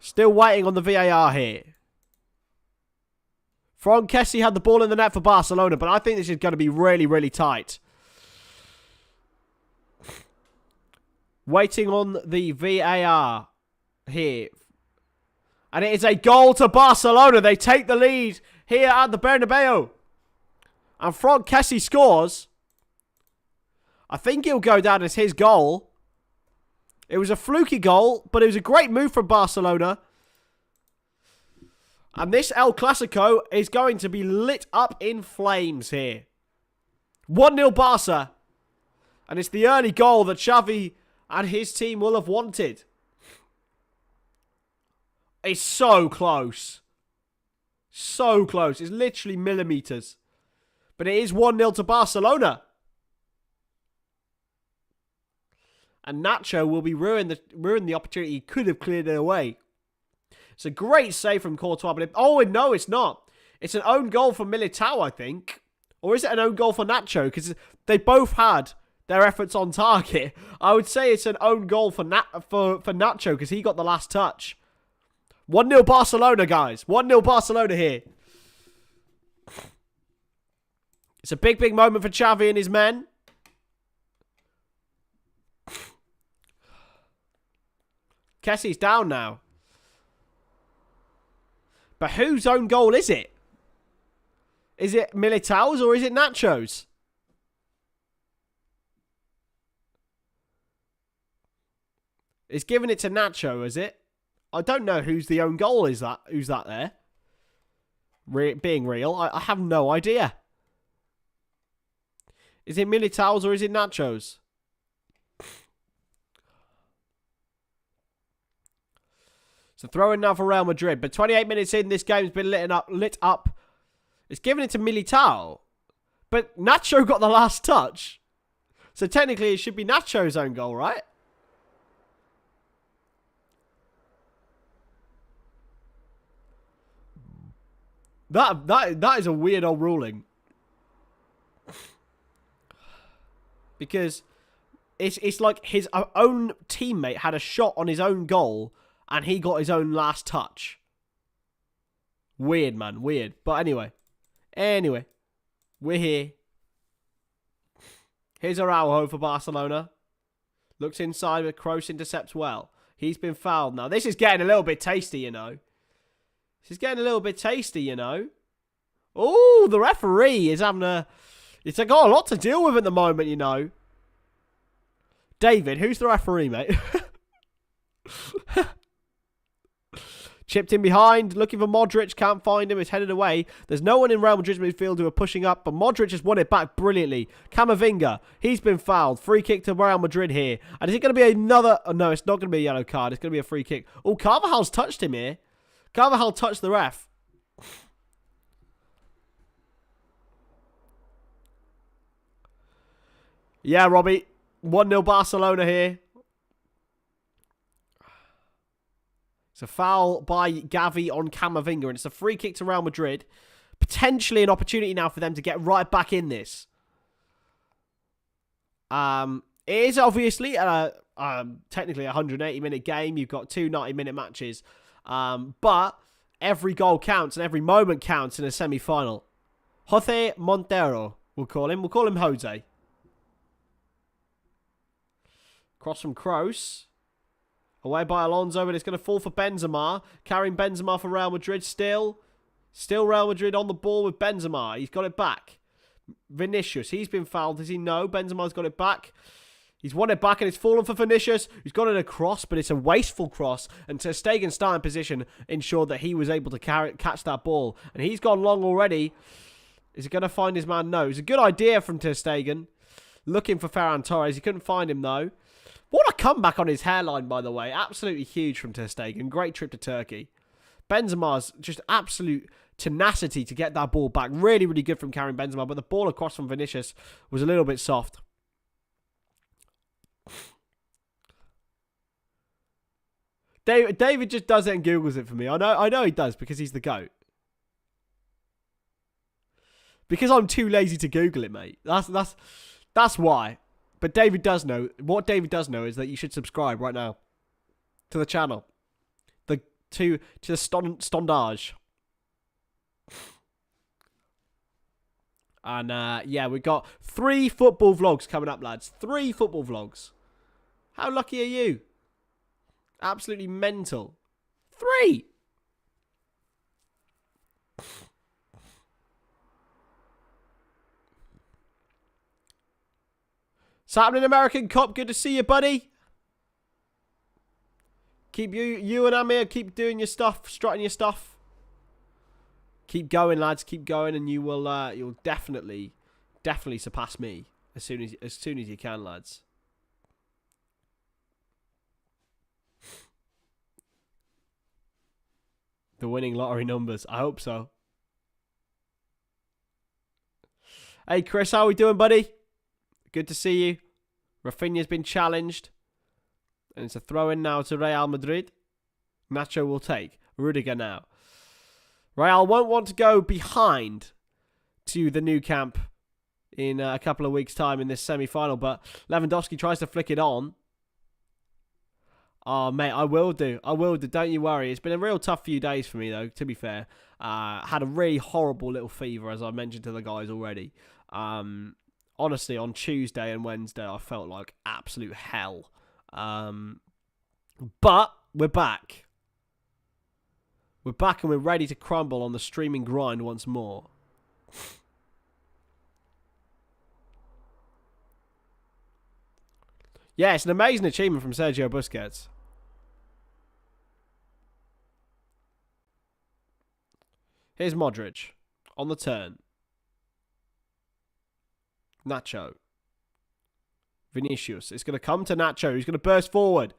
Still waiting on the VAR here. Franck Kessie had the ball in the net for Barcelona, but I think this is going to be really, really tight. Waiting on the VAR here. And it is a goal to Barcelona. They take the lead here at the Bernabeu. And Franck Kessie scores. I think it'll go down as his goal. It was a fluky goal, but it was a great move from Barcelona. And this El Clasico is going to be lit up in flames here. 1-0 Barca. And it's the early goal that Xavi and his team will have wanted. It's so close. So close. It's literally millimetres. But it is 1-0 to Barcelona. And Nacho will be ruin the opportunity. He could have cleared it away. It's a great save from Courtois. But no, it's not. It's an own goal for Militao, I think. Or is it an own goal for Nacho? Because they both had their efforts on target. I would say it's an own goal for Nacho because he got the last touch. 1-0 Barcelona, guys. 1-0 Barcelona here. It's a big, big moment for Xavi and his men. Kessie's down now. But whose own goal is it? Is it Militao's or is it Nacho's? It's giving it to Nacho, is it? I don't know who's the own goal is that. Who's that there? Being real, I have no idea. Is it Militao's or is it Nacho's? So throw in now for Real Madrid. But 28 minutes in, this game's been lit up. It's giving it to Militao. But Nacho got the last touch. So technically it should be Nacho's own goal, right? That is a weird old ruling. Because it's like his own teammate had a shot on his own goal and he got his own last touch. Weird, man. Weird. But anyway, we're here. Here's Araujo for Barcelona. Looks inside, but Kroos intercepts well. He's been fouled now. This is getting a little bit tasty, you know. This is getting a little bit tasty, you know. Oh, the referee is having a... It's got a lot to deal with at the moment, you know. David, who's the referee, mate? Chipped in behind, looking for Modric, can't find him, it's headed away. There's no one in Real Madrid's midfield who are pushing up, but Modric has won it back brilliantly. Camavinga, he's been fouled. Free kick to Real Madrid here. And is it going to be another... Oh, no, it's not going to be a yellow card. It's going to be a free kick. Oh, Carvajal's touched him here. Carvajal touched the ref. Yeah, Robbie. 1-0 Barcelona here. It's a foul by Xavi on Camavinga, and it's a free kick to Real Madrid. Potentially an opportunity now for them to get right back in this. It is obviously technically a 180-minute game. You've got two 90-minute matches. But every goal counts and every moment counts in a semi-final. Jose Montero, we'll call him. We'll call him Jose. Cross from Kroos. Away by Alonso, but it's going to fall for Benzema. Carrying Benzema for Real Madrid still. Still Real Madrid on the ball with Benzema. He's got it back. Vinicius, he's been fouled. Does he know? Benzema's got it back. He's won it back and it's fallen for Vinicius. He's got it across, but it's a wasteful cross. And Ter Stegen's starting position ensured that he was able to catch that ball. And he's gone long already. Is he going to find his man? No. It's a good idea from Ter Stegen. Looking for Ferran Torres. He couldn't find him though. What a comeback on his hairline, by the way. Absolutely huge from Ter Stegen. Great trip to Turkey. Benzema's just absolute tenacity to get that ball back. Really, really good from Karim Benzema. But the ball across from Vinicius was a little bit soft. David just does it and Googles it for me. I know he does because he's the GOAT. Because I'm too lazy to Google it, mate. That's why. But David does know. What David does know is that you should subscribe right now to the channel. To the Stonadge. And yeah, we've got 3 football vlogs coming up, lads. 3 football vlogs. How lucky are you? Absolutely mental. 3! What's happening, American Cop? Good to see you, buddy. Keep you and Amir, keep doing your stuff, strutting your stuff. Keep going, lads. Keep going, and you'll definitely surpass me as soon as you can, lads. The winning lottery numbers. I hope so. Hey, Chris, how are we doing, buddy? Good to see you. Rafinha's been challenged. And it's a throw-in now to Real Madrid. Nacho will take. Rudiger now. Real won't want to go behind to the new camp in a couple of weeks' time in this semi-final. But Lewandowski tries to flick it on. Oh, mate, I will do. I will do. Don't you worry. It's been a real tough few days for me, though, to be fair. Had a really horrible little fever, as I mentioned to the guys already. Honestly, on Tuesday and Wednesday, I felt like absolute hell. But we're back. We're back and we're ready to crumble on the streaming grind once more. Yeah, it's an amazing achievement from Sergio Busquets. Here's Modric on the turn. Nacho. Vinicius. It's going to come to Nacho, who's going to burst forward.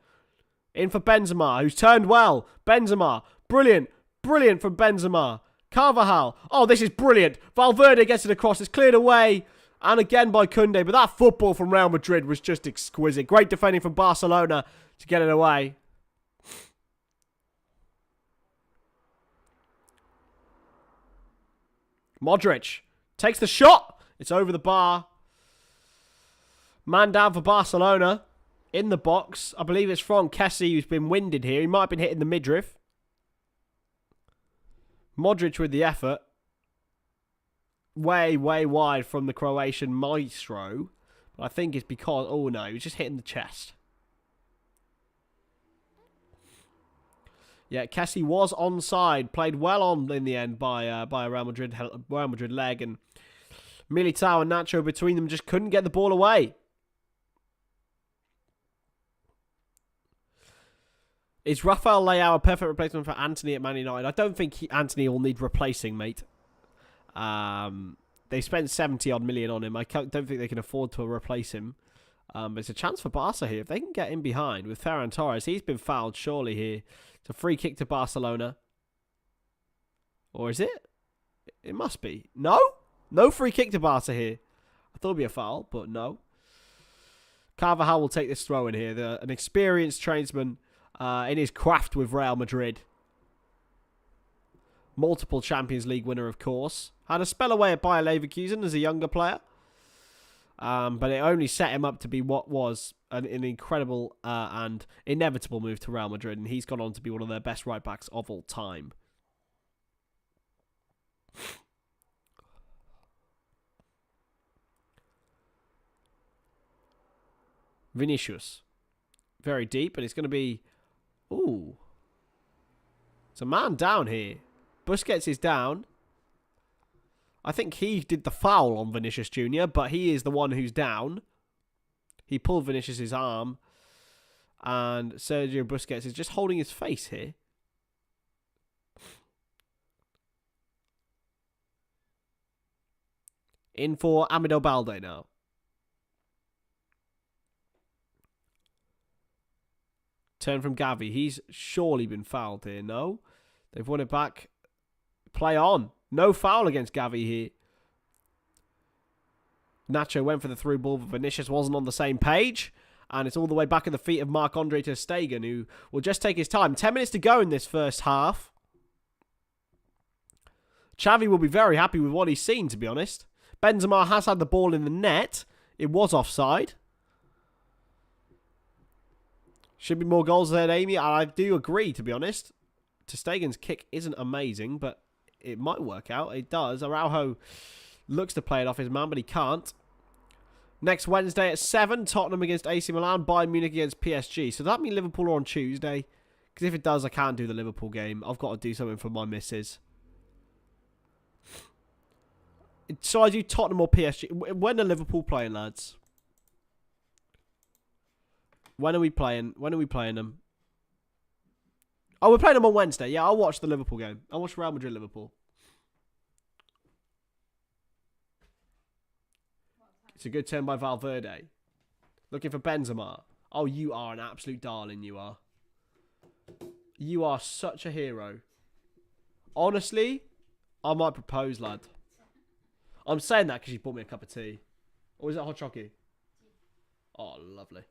In for Benzema, who's turned well. Benzema. Brilliant. Brilliant from Benzema. Carvajal. Oh, this is brilliant. Valverde gets it across. It's cleared away. And again by Koundé. But that football from Real Madrid was just exquisite. Great defending from Barcelona to get it away. Modric takes the shot. It's over the bar. Man down for Barcelona. In the box. I believe it's from Kessie, who's been winded here. He might have been hitting the midriff. Modric with the effort. Way, way wide from the Croatian maestro. But I think it's because... Oh, no. He was just hitting the chest. Yeah, Kessie was onside. Played well on in the end by a Real Madrid leg. And Militao and Nacho between them just couldn't get the ball away. Is Rafael Leao a perfect replacement for Antony at Man United? I don't think Antony will need replacing, mate. They spent 70-odd million on him. I don't think they can afford to replace him. It's a chance for Barca here. If they can get in behind with Ferran Torres, he's been fouled surely here. It's a free kick to Barcelona. Or is it? It must be. No? No free kick to Barca here. I thought it would be a foul, but no. Carvajal will take this throw in here. An experienced tradesman in his craft with Real Madrid. Multiple Champions League winner, of course. Had a spell away at Bayer Leverkusen as a younger player. But it only set him up to be what was an incredible and inevitable move to Real Madrid. And he's gone on to be one of their best right-backs of all time. Vinicius. Very deep, and it's going to be... Ooh. It's a man down here. Busquets is down. I think he did the foul on Vinicius Jr., but he is the one who's down. He pulled Vinicius' arm. And Sergio Busquets is just holding his face here. In for Amido Balde now. Turn from Xavi. He's surely been fouled here. No. They've won it back. Play on. No foul against Xavi here. Nacho went for the through ball, but Vinicius wasn't on the same page. And it's all the way back at the feet of Marc-Andre ter Stegen, who will just take his time. 10 minutes to go in this first half. Xavi will be very happy with what he's seen, to be honest. Benzema has had the ball in the net. It was offside. Should be more goals there, Amy. I do agree, to be honest. Ter Stegen's kick isn't amazing, but it might work out. It does. Araujo looks to play it off his man, but he can't. Next Wednesday at 7, Tottenham against AC Milan, Bayern Munich against PSG. So that mean Liverpool are on Tuesday? Because if it does, I can't do the Liverpool game. I've got to do something for my missus. So I do Tottenham or PSG. When are Liverpool playing, lads? When are we playing? When are we playing them? Oh, we're playing them on Wednesday. Yeah, I'll watch the Liverpool game. I'll watch Real Madrid Liverpool. It's a good turn by Valverde. Looking for Benzema. Oh, you are an absolute darling, you are. You are such a hero. Honestly, I might propose, lad. I'm saying that because you bought me a cup of tea. Or is it hot chocolate? Oh, lovely.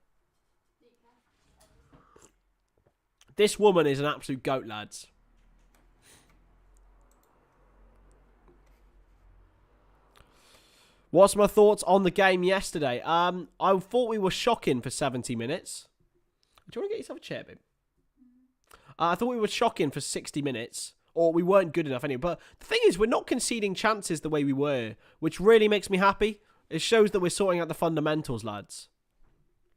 This woman is an absolute goat, lads. What's my thoughts on the game yesterday? I thought we were shocking for 70 minutes. Do you want to get yourself a chair, babe? I thought we were shocking for 60 minutes. Or we weren't good enough anyway. But the thing is, we're not conceding chances the way we were. Which really makes me happy. It shows that we're sorting out the fundamentals, lads.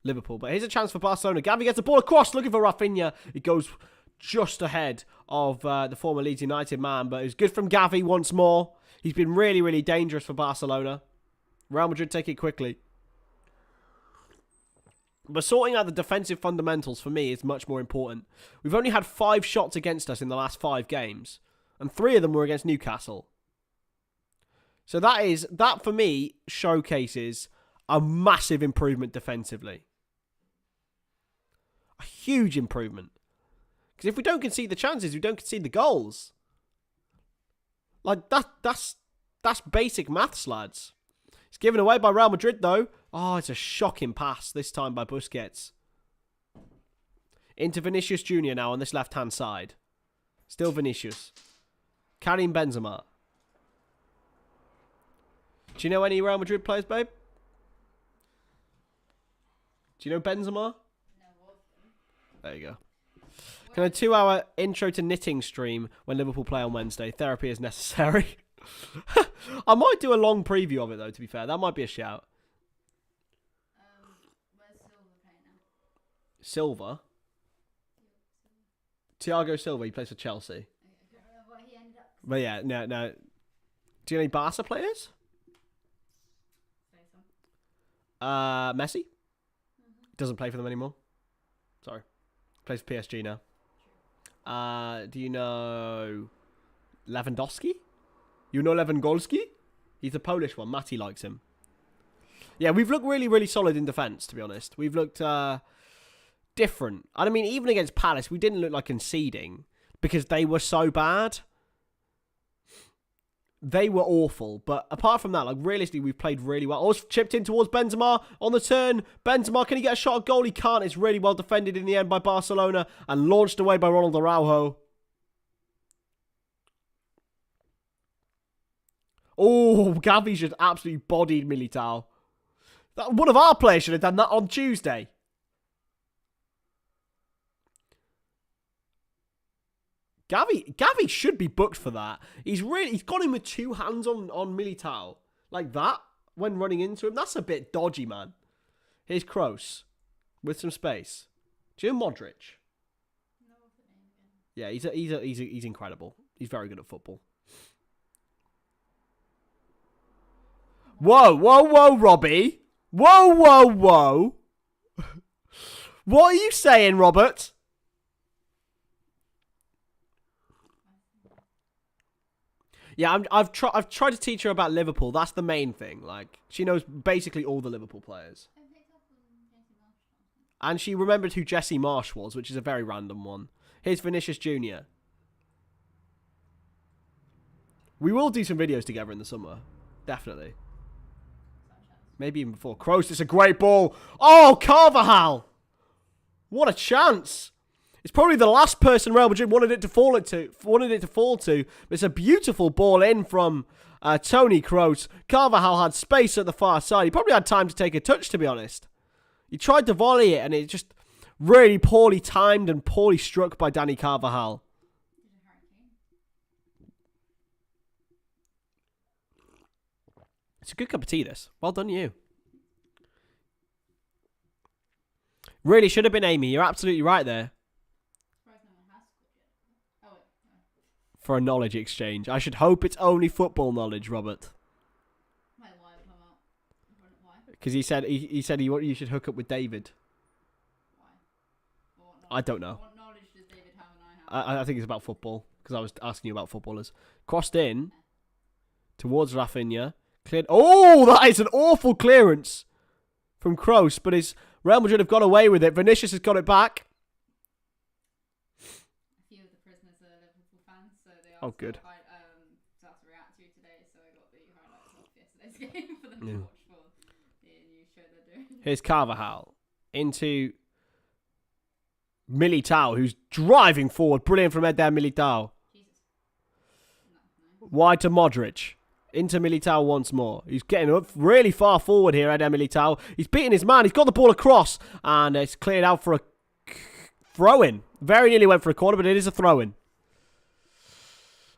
Liverpool. But here's a chance for Barcelona. Xavi gets the ball across, looking for Rafinha. It goes just ahead of the former Leeds United man. But it's good from Xavi once more. He's been really, really dangerous for Barcelona. Real Madrid take it quickly. But sorting out the defensive fundamentals for me is much more important. We've only had 5 shots against us in the last 5 games. And 3 of them were against Newcastle. So that for me showcases a massive improvement defensively. A huge improvement. Because if we don't concede the chances, we don't concede the goals. Like, that's basic maths, lads. It's given away by Real Madrid, though. Oh, it's a shocking pass, this time by Busquets. Into Vinicius Jr. now on this left-hand side. Still Vinicius. Karim Benzema. Do you know any Real Madrid players, babe? Do you know Benzema? There you go. Can a 2-hour intro to knitting stream when Liverpool play on Wednesday? Therapy is necessary. I might do a long preview of it, though, to be fair. That might be a shout.
Where's Silva playing now?
Silva? Thiago Silva, he plays for Chelsea.
I can't remember what he ended up.
But yeah, no. Do you know any Barca players?
Say some.
Messi? Doesn't play for them anymore. Sorry. Plays for PSG now. Do you know Lewandowski? You know Lewandowski? He's the Polish one. Matty likes him. Yeah, we've looked really, really solid in defence, to be honest. We've looked different. And I mean, even against Palace, we didn't look like conceding because they were so bad. They were awful. But apart from that, like, realistically, we've played really well. Always chipped in towards Benzema on the turn. Benzema, can he get a shot at goal? He can't. It's really well defended in the end by Barcelona and launched away by Ronald Araujo. Oh, Xavi just absolutely bodied Militao. One of our players should have done that on Tuesday. Xavi should be booked for that. He's got him with 2 hands on Militao. Like that when running into him. That's a bit dodgy, man. Here's Kroos with some space. Do you know Modric?
No, what's the name again?
Yeah, he's incredible. He's very good at football. Whoa, Robbie. Whoa. What are you saying, Robert? Yeah, I've tried to teach her about Liverpool. That's the main thing. Like, she knows basically all the Liverpool players.
I picked up on Jesse Marsh.
And she remembered who Jesse Marsh was, which is a very random one. Here's Vinicius Jr. We will do some videos together in the summer. Definitely. Maybe even before. Kroos, it's a great ball. Oh, Carvajal! What a chance! It's probably the last person Real Madrid wanted it to fall to. But it's a beautiful ball in from Toni Kroos. Carvajal had space at the far side. He probably had time to take a touch, to be honest. He tried to volley it, and it just really poorly timed and poorly struck by Dani Carvajal. It's a good cup of tea, this. Well done, you. Really should have been Amy. You're absolutely right there. For a knowledge exchange. I should hope it's only football knowledge, Robert.
Why come out? Why?
Because he said you should hook up with David.
Why?
I don't know.
What knowledge does David have and I have?
I think it's about football. Because I was asking you about footballers. Crossed in. Towards Rafinha. Cleared. Oh, that is an awful clearance from Kroos. But his Real Madrid have got away with it. Vinicius has got it back. Oh, good.
So to react to today, so I got the highlights of yesterday's game for them to watch for the new show they're doing.
Here's Carvajal into Militao, who's driving forward. Brilliant from Eder Militao.
Jesus. No.
Wide to Modric. Into Militao once more. He's getting up really far forward here, Eder Militao. He's beating his man. He's got the ball across. And it's cleared out for a throw-in. Very nearly went for a corner, but it is a throw-in.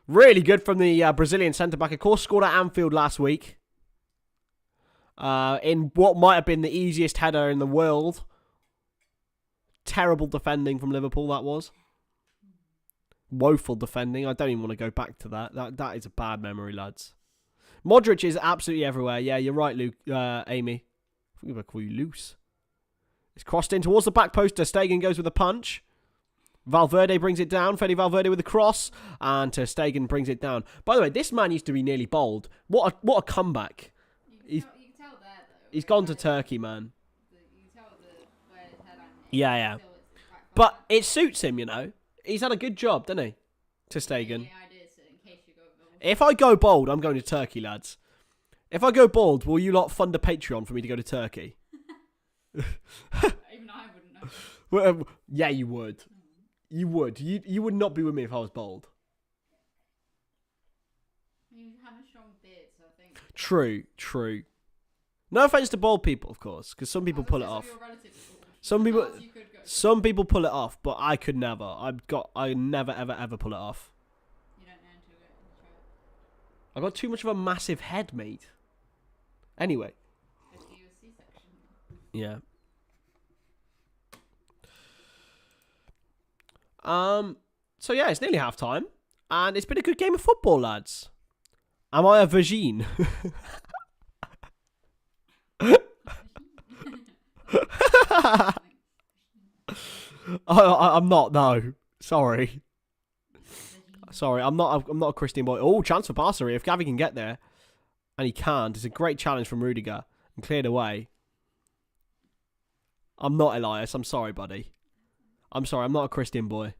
Really good from the Brazilian centre-back. Of course, scored at Anfield last week. In what might have been the easiest header in the world. Terrible defending from Liverpool, that was. Woeful defending. I don't even want to go back to that. That is a bad memory, lads. Modric is absolutely everywhere. Yeah, you're right, Luke. Amy. I think I'm going to call you loose. It's crossed in towards the back post. Ter Stegen goes with a punch. Valverde brings it down. Fede Valverde with the cross. And Ter Stegen brings it down. By the way, this man used to be nearly bold. What a comeback.
You can tell there, though.
He's gone to Turkey, man.
You can tell where his headline is.
Yeah.
Still it's back
But
back.
it suits him, you know. He's had a good job, doesn't he? Ter Stegen.
Any ideas in case you go bold?
If I go bold, I'm going to Turkey, lads. If I go bald, will you lot fund a Patreon for me to go to Turkey?
Even I wouldn't know.
Well, yeah, you would. You would. You would not be with me if I was bald.
You have a strong beard, so I think.
True. No offense to bald people, of course, because some people pull it off. Some people pull it off, but I could never. I never ever pull it off.
You don't know until you try it.
I got too much of a massive head, mate. Anyway.
Go to your C-section.
Yeah. So yeah, it's nearly half time, and it's been a good game of football, lads. Am I a virgin? I'm not. No, sorry. I'm not a Christian boy. Oh, chance for Barca here. If Xavi can get there, and he can't, it's a great challenge from Rodrygo and cleared away. I'm not Elias. I'm sorry, buddy. I'm sorry. I'm not a Christian boy.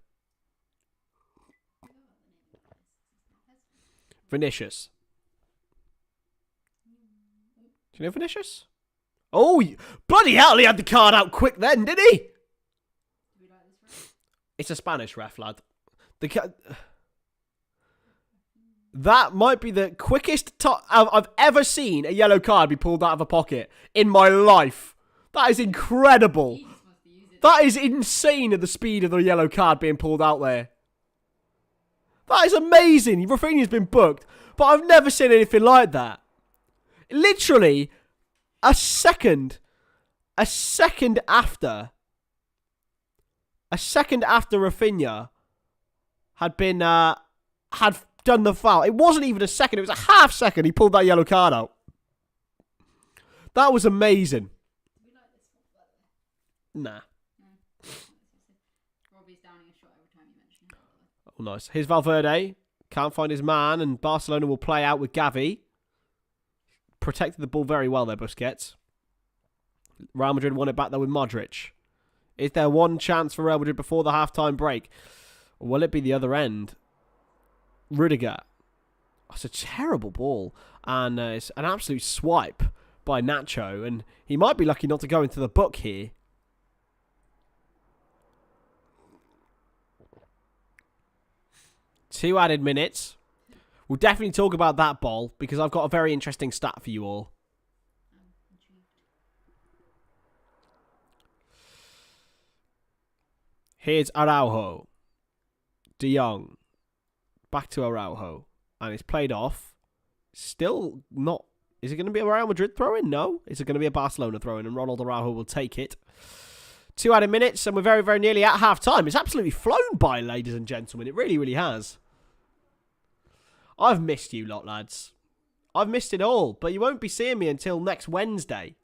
Vinicius. Do you know Vinicius? Oh, bloody hell! He had the card out quick then, did he?
Do we like this ref?
It's a Spanish ref, lad. That might be the quickest I've ever seen a yellow card be pulled out of a pocket in my life. That is incredible.
He just wants to use it.
That is insane at the speed of the yellow card being pulled out there. That is amazing. Rafinha's been booked, but I've never seen anything like that. Literally, a second after Rafinha had been had done the foul. It wasn't even a second. It was a half second. He pulled that yellow card out. That was amazing.
Do we like this one, by the way?
Nah.
No. Robbie's downing a shot every time you mention him.
Oh, nice. Here's Valverde. Can't find his man, and Barcelona will play out with Xavi. Protected the ball very well there, Busquets. Real Madrid won it back there with Modric. Is there one chance for Real Madrid before the half-time break? Or will it be the other end? Rudiger. That's a terrible ball. And it's an absolute swipe by Nacho. And he might be lucky not to go into the book here. Two added minutes. We'll definitely talk about that ball because I've got a very interesting stat for you all.
I'm intrigued.
Here's Araujo. De Jong. Back to Araujo. And it's played off. Still not... Is it going to be a Real Madrid throw-in? No. Is it going to be a Barcelona throw-in? And Ronald Araujo will take it. 2 added minutes and we're very, very nearly at half-time. It's absolutely flown by, ladies and gentlemen. It really, really has. I've missed you lot, lads. I've missed it all. But you won't be seeing me until next Wednesday.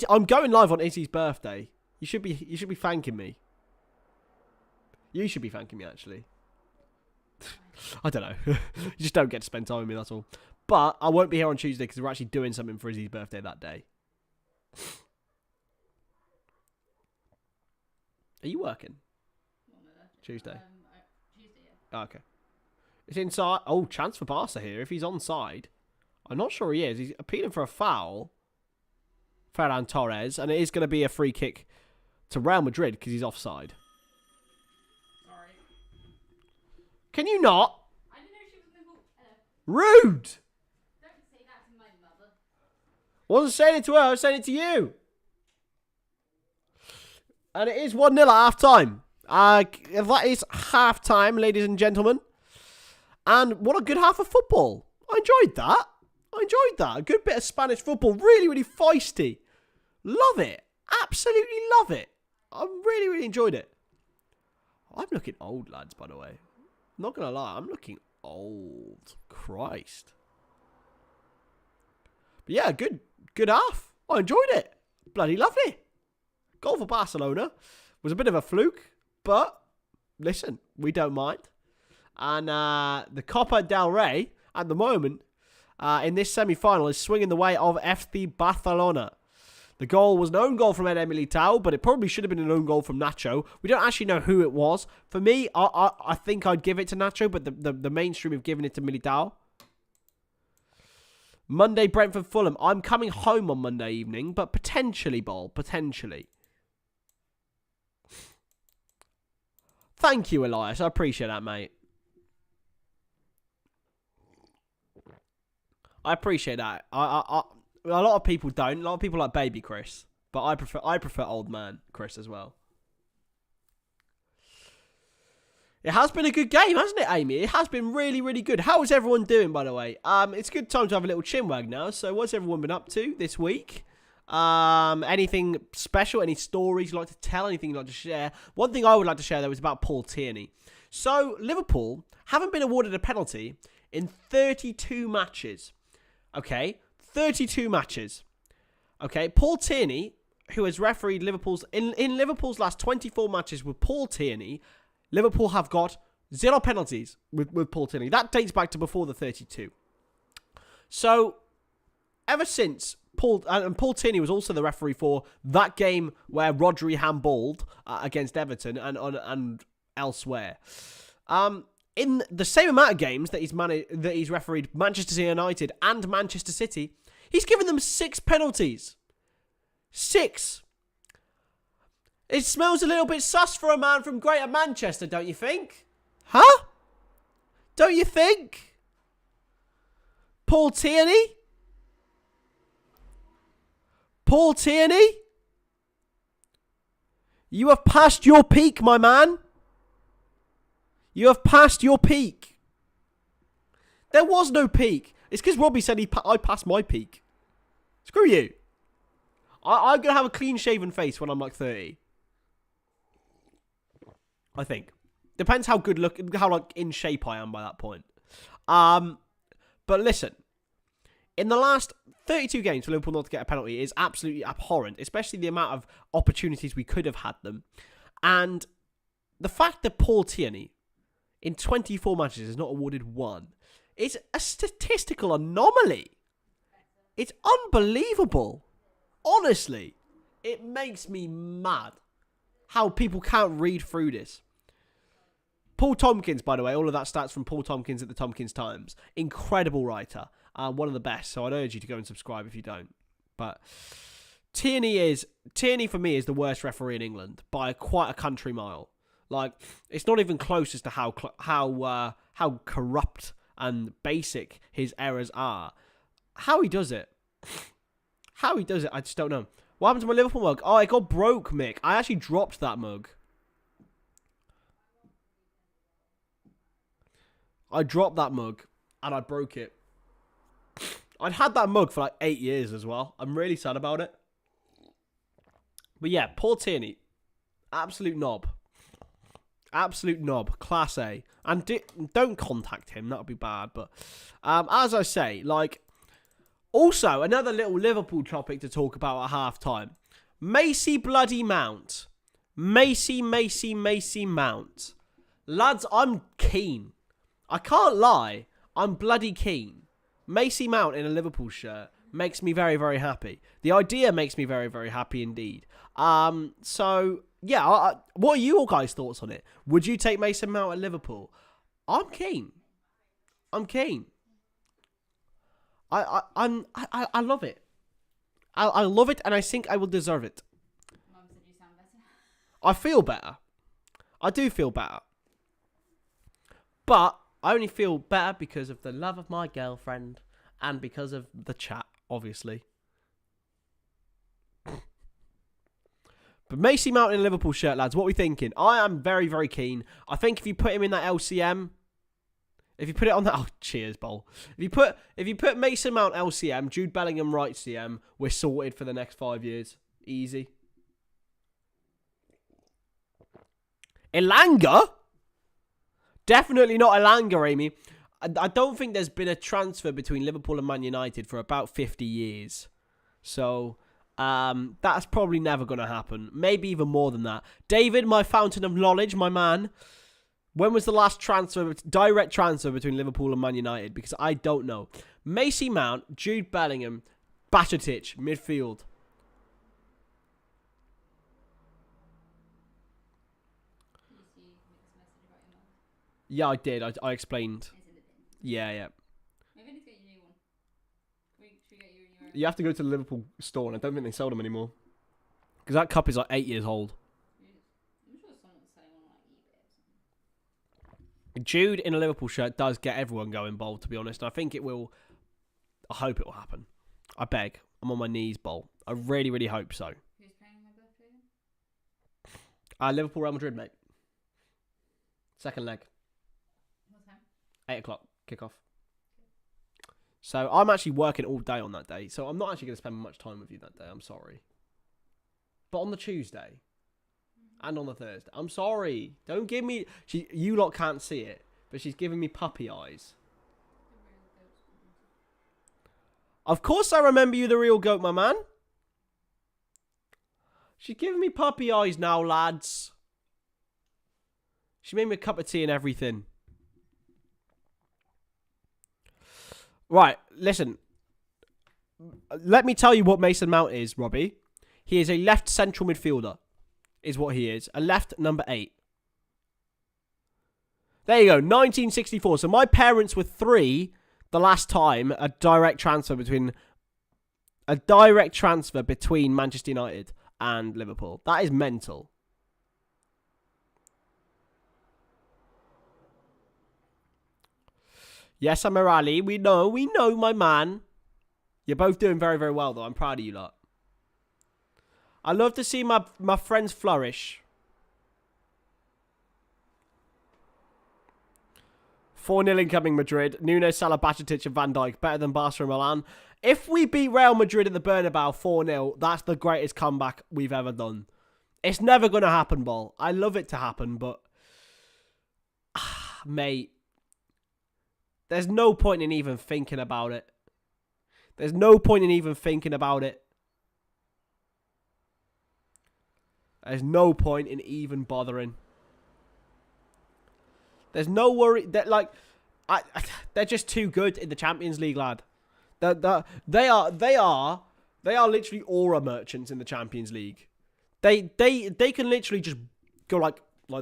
I'm going live on Izzy's birthday. You should be thanking me. You should be thanking me, actually. I don't know. You just don't get to spend time with me, that's all. But I won't be here on Tuesday because we're actually doing something for Izzy's birthday that day. Are you working? Tuesday.
Tuesday, yeah.
Oh, okay. It's inside. Oh, chance for Barca here. If he's onside. I'm not sure he is. He's appealing for a foul. Ferran Torres. And it is going to be a free kick to Real Madrid because he's offside.
Sorry.
Can you not?
I didn't know she was in the
Rude!
Don't say that to my mother.
Wasn't saying it to her. I was saying it to you. And it is 1-0 at half-time. That is half-time, ladies and gentlemen. And what a good half of football. I enjoyed that. A good bit of Spanish football. Really, really feisty. Love it. Absolutely love it. I really, really enjoyed it. I'm looking old, lads, by the way. I'm not going to lie. I'm looking old. Christ. But yeah, good half. I enjoyed it. Bloody lovely. Goal for Barcelona. was a bit of a fluke, but listen, we don't mind. And the Copa del Rey, at the moment, in this semi-final, is swinging the way of FC Barcelona. The goal was an own goal from Ed Militao, but it probably should have been an own goal from Nacho. We don't actually know who it was. For me, I think I'd give it to Nacho, but the mainstream have given it to Militao. Monday, Brentford Fulham. I'm coming home on Monday evening, but potentially, Bol. Potentially. Thank you, Elias. I appreciate that, mate. I appreciate that. A lot of people don't. A lot of people like baby Chris, but I prefer old man Chris as well. It has been a good game, hasn't it, Amy? It has been really, really good. How is everyone doing, by the way? It's a good time to have a little chinwag now. So what's everyone been up to this week? Anything special? Any stories you'd like to tell? Anything you'd like to share? One thing I would like to share, though, is about Paul Tierney. So Liverpool haven't been awarded a penalty in 32 matches. Okay? 32 matches. Okay? Paul Tierney, who has refereed Liverpool's... In Liverpool's last 24 matches with Paul Tierney... Liverpool have got 0 penalties with Paul Tierney. That dates back to before the 32. So, ever since Paul Tierney was also the referee for that game where Rodrygo handballed against Everton and elsewhere. In the same amount of games that he's refereed Manchester United and Manchester City, he's given them 6 penalties. 6. It smells a little bit sus for a man from Greater Manchester, don't you think? Huh? Don't you think? Paul Tierney? Paul Tierney? You have passed your peak, my man. You have passed your peak. There was no peak. It's because Robbie said I passed my peak. Screw you. I'm going to have a clean-shaven face when I'm like 30. I think. Depends how in shape I am by that point. But listen. In the last 32 games for Liverpool not to get a penalty is absolutely abhorrent. Especially the amount of opportunities we could have had them. And the fact that Paul Tierney, in 24 matches, is not awarded 1, is a statistical anomaly. It's unbelievable. Honestly. It makes me mad how people can't read through this. Paul Tompkins, by the way, all of that stats from Paul Tompkins at the Tompkins Times. Incredible writer. One of the best, so I'd urge you to go and subscribe if you don't. But Tierney for me is the worst referee in England by quite a country mile. Like, it's not even close as to how corrupt and basic his errors are. How he does it, I just don't know. What happened to my Liverpool mug? Oh, it got broke, Mick. I actually dropped that mug. I dropped that mug, and I broke it. I'd had that mug for like 8 years as well. I'm really sad about it. But yeah, Paul Tierney. Absolute knob. Absolute knob. Class A. And don't contact him. That would be bad. But as I say, like... Also, another little Liverpool topic to talk about at half-time. Macy bloody Mount. Macy Mount. Lads, I'm keen. I can't lie. I'm bloody keen. Macy Mount in a Liverpool shirt makes me very, very happy. The idea makes me very, very happy indeed. So, yeah. What are your guys' thoughts on it? Would you take Mason Mount at Liverpool? I'm keen. I love it. I love it, and I think I will deserve it.
Mum said you sound better.
I feel better. I do feel better. But I only feel better because of the love of my girlfriend and because of the chat, obviously. But Macy Mount in a Liverpool shirt, lads, what are we thinking? I am very, very keen. I think if you put him in that LCM... If you put it on that... Oh, cheers, Bowl. If you put Mason Mount LCM, Jude Bellingham right CM, we're sorted for the next 5 years. Easy. Elanga? Definitely not Elanga, Amy. I don't think there's been a transfer between Liverpool and Man United for about 50 years. So, That's probably never going to happen. Maybe even more than that. David, my fountain of knowledge, my man. When was the last direct transfer between Liverpool and Man United? Because I don't know. Macy Mount, Jude Bellingham, Bajcetic, midfield. Yeah, I did. I explained. Yeah.
Maybe I need to get you a new one. Should we get you a new one?
You have to go to the Liverpool store, and I don't think they sell them anymore. Because that cup is like 8 years old.
I'm sure someone's selling one on like eBay or something.
Jude in a Liverpool shirt does get everyone going bold, to be honest. I think it will. I hope it will happen. I beg. I'm on my knees, bold. I really, really hope so.
Who's playing my birthday then?
Liverpool, Real Madrid, mate. Second leg.
What time?
8 o'clock. Kickoff. So I'm actually working all day on that day. So I'm not actually going to spend much time with you that day. I'm sorry. But on the Tuesday and on the Thursday, I'm sorry. Don't give me... You lot can't see it, but she's giving me puppy eyes. Of course I remember you, the real goat, my man. She's giving me puppy eyes now, lads. She made me a cup of tea and everything. Right, listen. Let me tell you what Mason Mount is, Robbie. He is a left central midfielder, is what he is. A left number 8. There you go, 1964. So my parents were 3 the last time a direct transfer between Manchester United and Liverpool. That is mental. Yes, Amirali. We know, my man. You're both doing very, very well, though. I'm proud of you lot. I love to see my friends flourish. 4-0 incoming Madrid. Nunes, Salah, Bajcetic and Van Dijk. Better than Barca and Milan. If we beat Real Madrid at the Bernabeu 4-0, that's the greatest comeback we've ever done. It's never going to happen, Ball. I love it to happen, but... mate. There's no point in even thinking about it. There's no point in even thinking about it. There's no point in even bothering. There's no worry that they're just too good in the Champions League, lad. They are literally aura merchants in the Champions League. They can literally just go like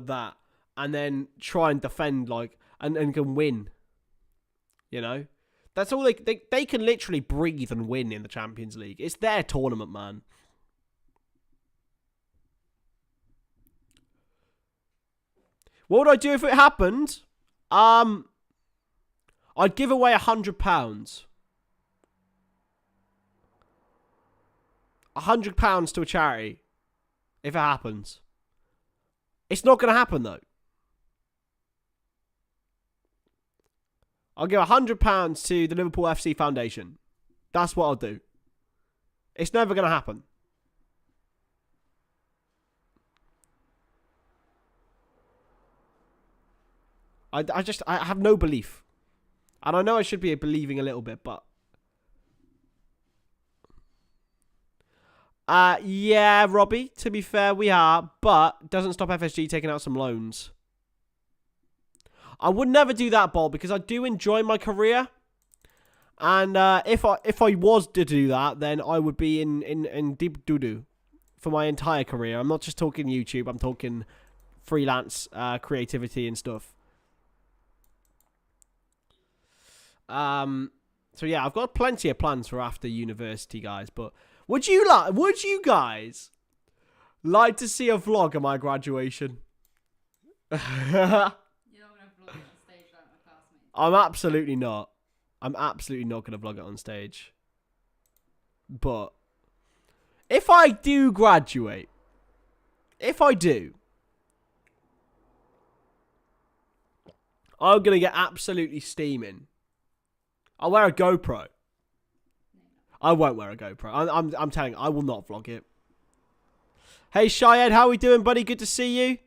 that and then try and defend and can win. You know? That's all they can literally breathe and win in the Champions League. It's their tournament, man. What would I do if it happened? I'd give away £100. £100 to a charity. If it happens. It's not going to happen, though. I'll give £100 to the Liverpool FC Foundation. That's what I'll do. It's never going to happen. I have no belief. And I know I should be believing a little bit, but... yeah, Robbie, to be fair, we are. But doesn't stop FSG taking out some loans. I would never do that, Bob, because I do enjoy my career. And if I was to do that, then I would be in deep doo-doo for my entire career. I'm not just talking YouTube. I'm talking freelance creativity and stuff. So yeah, I've got plenty of plans for after university, guys. But would you guys like to see a vlog of my graduation? I'm absolutely not. I'm absolutely not going to vlog it on stage. But if I do graduate, I'm going to get absolutely steaming. I'll wear a GoPro. I won't wear a GoPro. I'm telling you, I will not vlog it. Hey, Syed, how are we doing, buddy? Good to see you.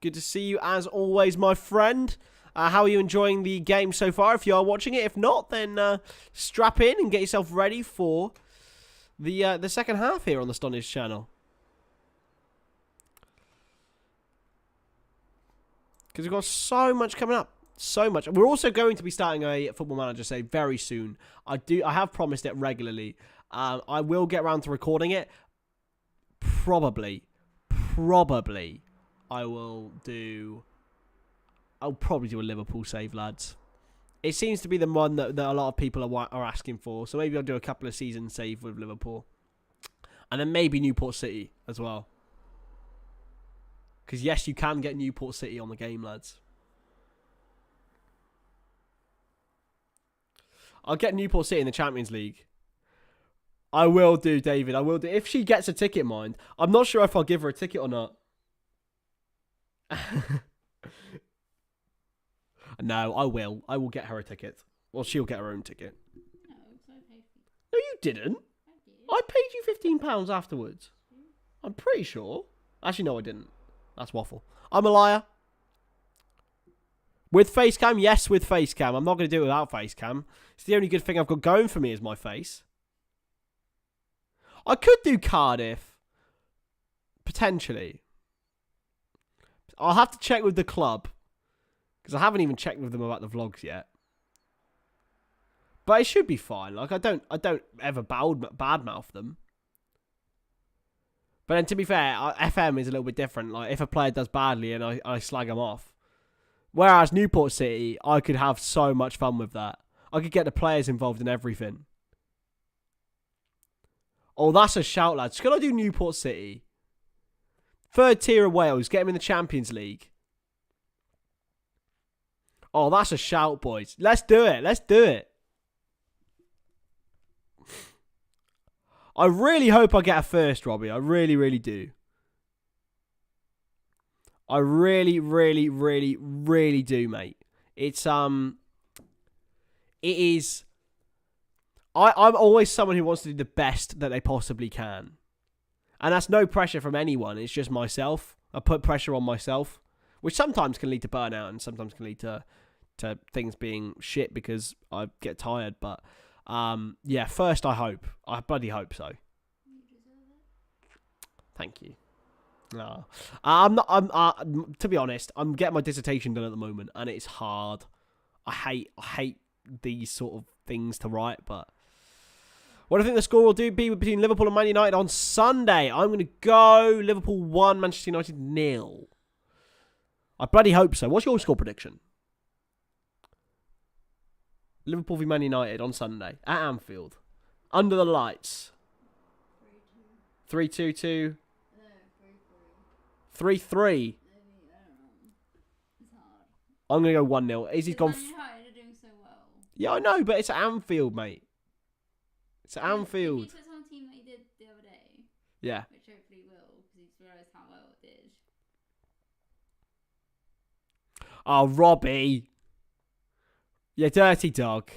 Good to see you as always, my friend. How are you enjoying the game so far? If you are watching it, if not, then strap in and get yourself ready for the second half here on the Stonadge channel. Because we've got so much coming up. So much. We're also going to be starting a Football Manager Save very soon. I have promised it regularly. I will get around to recording it. Probably. I'll probably do a Liverpool save, lads. It seems to be the one that a lot of people are asking for. So maybe I'll do a couple of seasons save with Liverpool. And then maybe Newport City as well. Because yes, you can get Newport City on the game, lads. I'll get Newport City in the Champions League. I will do, David. I will do. If she gets a ticket, mind. I'm not sure if I'll give her a ticket or not. No, I will. I will get her a ticket. Well, she'll get her own ticket.
No, so I paid for you.
No, you didn't.
I did.
I paid you £15 afterwards. I'm pretty sure. Actually, no, I didn't. That's waffle. I'm a liar. With face cam? Yes, with face cam. I'm not going to do it without face cam. It's the only good thing I've got going for me is my face. I could do Cardiff. Potentially. I'll have to check with the club. Because I haven't even checked with them about the vlogs yet. But it should be fine. Like, I don't ever badmouth them. But then, to be fair, FM is a little bit different. Like, if a player does badly and I slag them off. Whereas Newport City, I could have so much fun with that. I could get the players involved in everything. Oh, that's a shout, lads. Could I do Newport City? Third tier of Wales. Get them in the Champions League. Oh, that's a shout, boys. Let's do it. Let's do it. I really hope I get a first, Robbie. I really, really do. I really, really, really, really do, mate. It is. I'm always someone who wants to do the best that they possibly can. And that's no pressure from anyone. It's just myself. I put pressure on myself, which sometimes can lead to burnout and sometimes can lead to things being shit because I get tired. But yeah, first I hope. I bloody hope so. Thank you. No, I'm not. To be honest, I'm getting my dissertation done at the moment, and it's hard. I hate these sort of things to write, but what do I think the score will be between Liverpool and Man United on Sunday? I'm going to go Liverpool 1, Manchester United 0. I bloody hope so. What's your score prediction? Liverpool v Man United on Sunday at Anfield, under the lights. 3-2. 3-3. I'm going to go 1-0. Izzy's gone.
Man United are doing so well.
Yeah, I know, but it's at Anfield, mate. It's at Anfield.
If he puts on a team that he did the other day,
Yeah.
which hopefully he will, because he's realised how well it did.
Oh, Robbie. You dirty dog.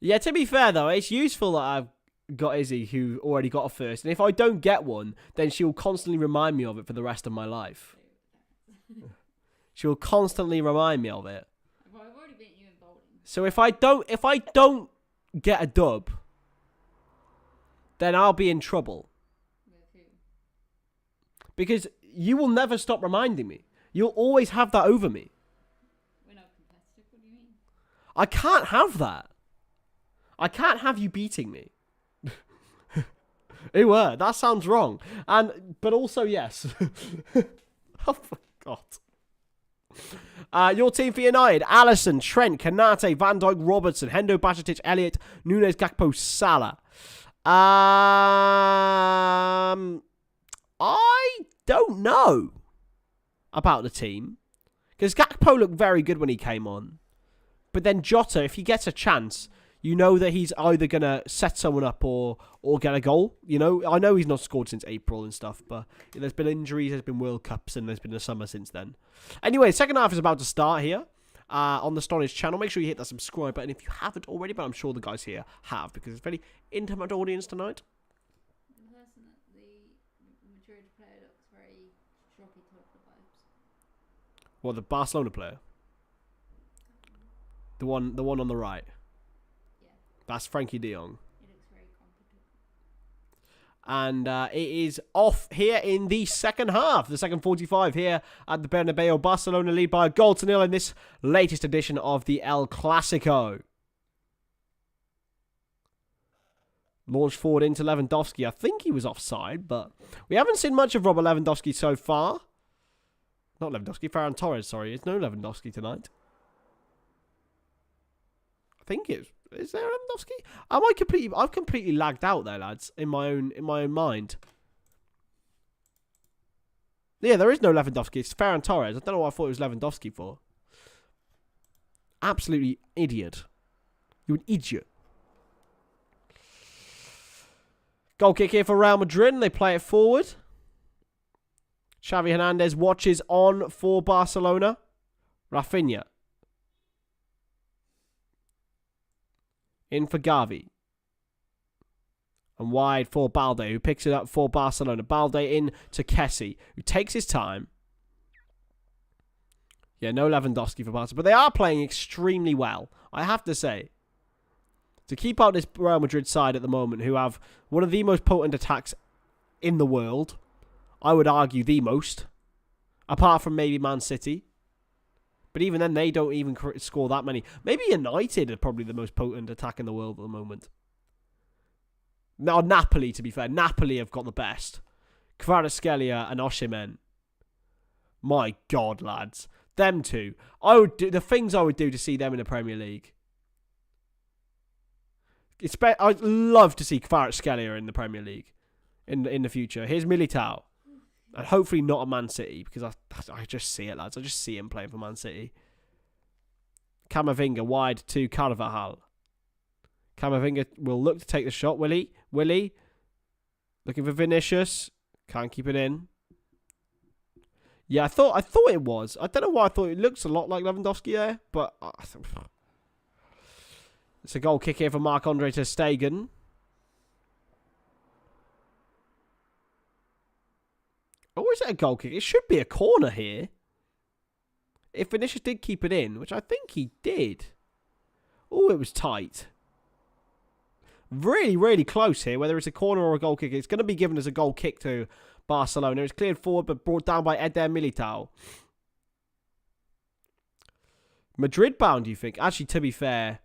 Yeah, to be fair, though, it's useful that I've got Izzy, who already got a first. And if I don't get one, then she'll constantly remind me of it for the rest of my life. She'll constantly remind me of it.
Well, I've already beaten you in bowling.
So if I don't get a dub, then I'll be in trouble.
With who?
Because you will never stop reminding me. You'll always have that over me.
We're not competitive, what do you mean?
I can't have that. I can't have you beating me. Ew, that sounds wrong. But also, yes. Oh, my God. Your team for United: Alisson, Trent, Kanate, Van Dijk, Robertson, Hendo, Bajcetic, Elliott, Nunes, Gakpo, Salah. I don't know about the team, because Gakpo looked very good when he came on. But then Jota, if he gets a chance, you know that he's either going to set someone up or get a goal. You know, I know he's not scored since April and stuff, but there's been injuries, there's been World Cups, and there's been a summer since then. Anyway, second half is about to start here on the Stonadge channel. Make sure you hit that subscribe button if you haven't already, but I'm sure the guys here have, because it's a very intimate audience tonight.
The person that the Madrid player looks very stroppy toddler vibes.
What, the Barcelona player? The one on the right. That's Frankie de Jong.
He looks very competent.
And it is off here in the second half. The second 45 here at the Bernabeu. Barcelona lead by a goal to nil in this latest edition of the El Clasico. Launched forward into Lewandowski. I think he was offside, but we haven't seen much of Robert Lewandowski so far. Not Lewandowski, Ferran Torres, sorry. It's no Lewandowski tonight. I think it's... Is there Lewandowski? I've completely lagged out there, lads, in my own mind. Yeah, there is no Lewandowski. It's Ferran Torres. I don't know what I thought it was Lewandowski for. Absolutely idiot. You're an idiot. Goal kick here for Real Madrid, and they play it forward. Xavi Hernandez watches on for Barcelona. Rafinha. In for Gavi. And wide for Balde, who picks it up for Barcelona. Balde in to Kessie, who takes his time. Yeah, no Lewandowski for Barcelona. But they are playing extremely well, I have to say. To keep out this Real Madrid side at the moment, who have one of the most potent attacks in the world. I would argue the most. Apart from maybe Man City. But even then, they don't even score that many. Maybe United are probably the most potent attack in the world at the moment. Now, Napoli, to be fair. Napoli have got the best. Kvaratskhelia and Osimhen. My God, lads. Them two. I would do the things I would do to see them in the Premier League. I'd love to see Kvaratskhelia in the Premier League in the future. Here's Militao. And hopefully not a Man City, because I just see it, lads. I just see him playing for Man City. Camavinga wide to Carvajal. Camavinga will look to take the shot. Will he? Looking for Vinicius. Can't keep it in. Yeah, I thought it was. I don't know why I thought it looks a lot like Lewandowski there, but it's a goal kick here for Marc-Andre ter Stegen. Or is it a goal kick? It should be a corner here. If Vinicius did keep it in, which I think he did. Oh, it was tight. Really, really close here, whether it's a corner or a goal kick. It's going to be given as a goal kick to Barcelona. It's cleared forward, but brought down by Eder Militao. Madrid bound, you think? Actually, to be fair.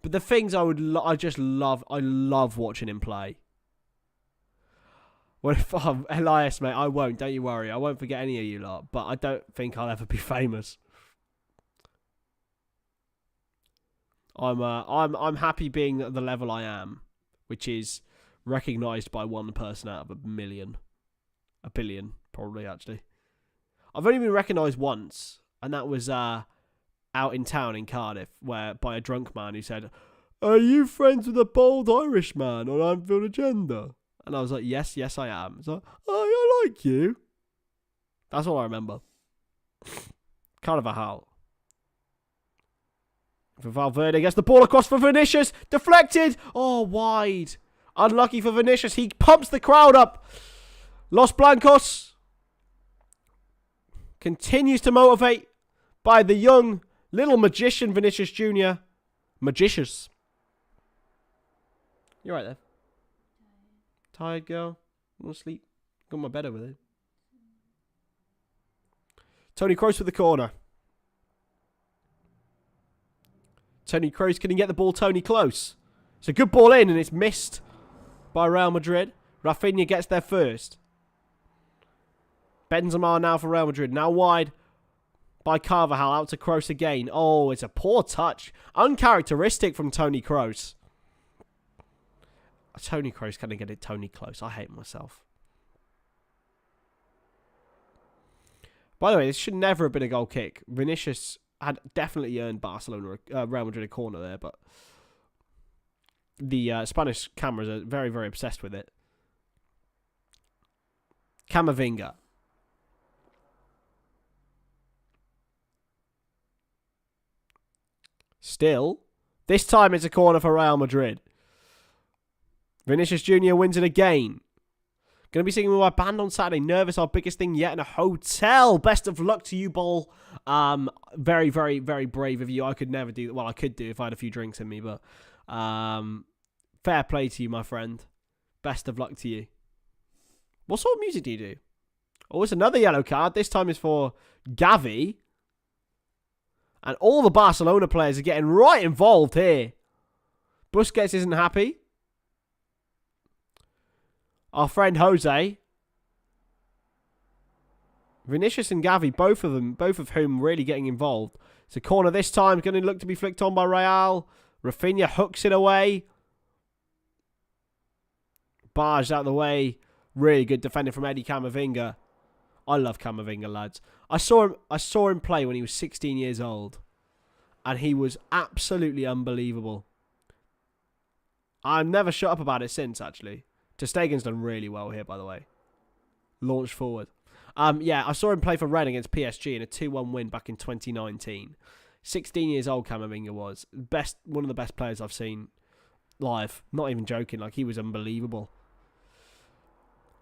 But the things I love watching him play. Well, if I'm Elias, mate, I won't. Don't you worry. I won't forget any of you lot. But I don't think I'll ever be famous. I'm happy being at the level I am, which is recognised by one person out of a million, a billion, probably actually. I've only been recognised once, and that was out in town in Cardiff, where by a drunk man who said, "Are you friends with a bold Irish man on Anfield Agenda?" And I was like, yes, I am. It's like, oh, I like you. That's all I remember. Carvajal. For Valverde, gets the ball across for Vinicius. Deflected. Oh, wide. Unlucky for Vinicius. He pumps the crowd up. Los Blancos continues to motivate by the young little magician Vinicius Jr. Magicious. You're right there. Tired girl. Want to sleep? Got my bed over there. Toni Kroos with the corner. Toni Kroos, can he get the ball? Toni close. It's a good ball in, and it's missed by Real Madrid. Rafinha gets there first. Benzema now for Real Madrid. Now wide by Carvajal. Out to Kroos again. Oh, it's a poor touch. Uncharacteristic from Toni Kroos. Toni Kroos, can I get it? Toni Kroos. I hate myself. By the way, this should never have been a goal kick. Vinicius had definitely earned Barcelona, Real Madrid a corner there, but the Spanish cameras are very, very obsessed with it. Camavinga. Still, this time it's a corner for Real Madrid. Vinicius Jr. wins it again. Going to be singing with my band on Saturday. Nervous, our biggest thing yet in a hotel. Best of luck to you, Ball. Very, very, very brave of you. I could never do that. Well, I could do if I had a few drinks in me, but Fair play to you, my friend. Best of luck to you. What sort of music do you do? Oh, it's another yellow card. This time it's for Xavi. And all the Barcelona players are getting right involved here. Busquets isn't happy. Our friend Jose. Vinicius and Xavi, both of whom really getting involved. It's a corner this time. Going to look to be flicked on by Real. Rafinha hooks it away. Barged out of the way. Really good defending from Eddie Camavinga. I love Camavinga, lads. I saw him play when he was 16 years old. And he was absolutely unbelievable. I've never shut up about it since, actually. Ter Stegen's done really well here, by the way. Launched forward. Yeah, I saw him play for Rennes against PSG in a 2-1 win back in 2019. 16 years old, Camavinga was. One of the best players I've seen live. Not even joking. Like, he was unbelievable.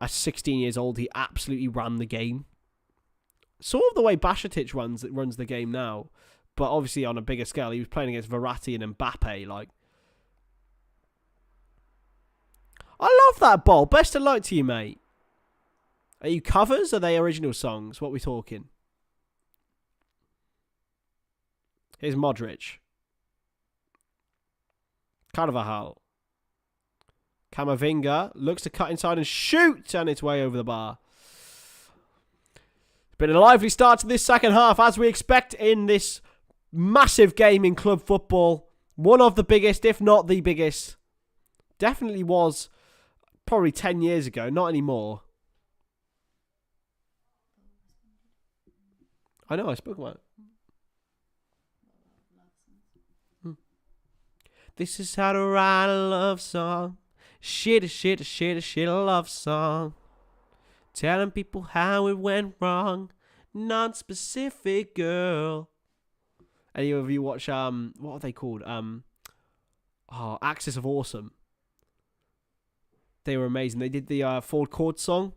At 16 years old, he absolutely ran the game. Sort of the way Bashatic runs the game now, but obviously on a bigger scale. He was playing against Verratti and Mbappe. Like, I love that ball. Best of luck to you, mate. Are you covers? Or are they original songs? What are we talking? Here's Modric. Carvajal. Camavinga looks to cut inside and shoot, and its way over the bar. It's been a lively start to this second half, as we expect in this massive game in club football. One of the biggest, if not the biggest. Definitely was probably 10 years ago, not anymore. I know, I spoke about it. This is how to write a love song. Shit, a love song. Telling people how it went wrong. Non-specific girl. Any of you watch, what are they called? Axis of Awesome. They were amazing. They did the Ford Chord song.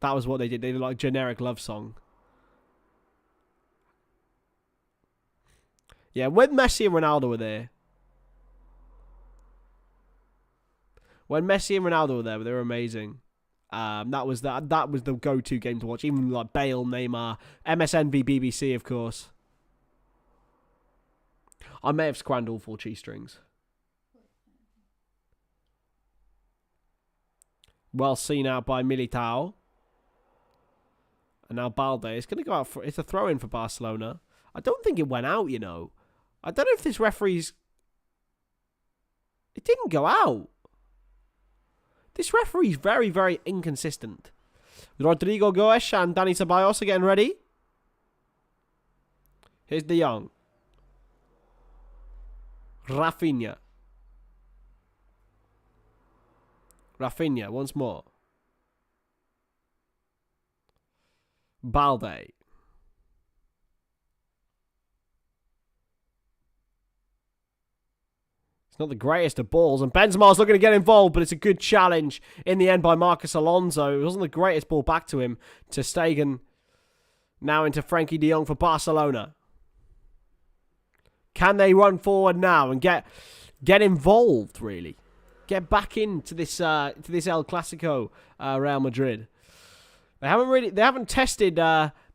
That was what they did. They did like generic love song. Yeah, when Messi and Ronaldo were there. When Messi and Ronaldo were there, they were amazing. That was the go-to game to watch. Even like Bale, Neymar, MSN v BBC, of course. I may have scrambled all 4 cheese strings. Well seen out by Militao. And now Balde. It's going to go out for... It's a throw-in for Barcelona. I don't think it went out, you know. I don't know if this referee's... It didn't go out. This referee's very, very inconsistent. Rodrygo Goes and Dani Ceballos are getting ready. Here's De Jong. Rafinha. Rafinha once more. Balde. It's not the greatest of balls, and Benzema's looking to get involved, but it's a good challenge in the end by Marcus Alonso. It wasn't the greatest ball back to him. To Stegen. Now into Frankie de Jong for Barcelona. Can they run forward now and get involved, really? Get back into this El Clasico, Real Madrid. They haven't tested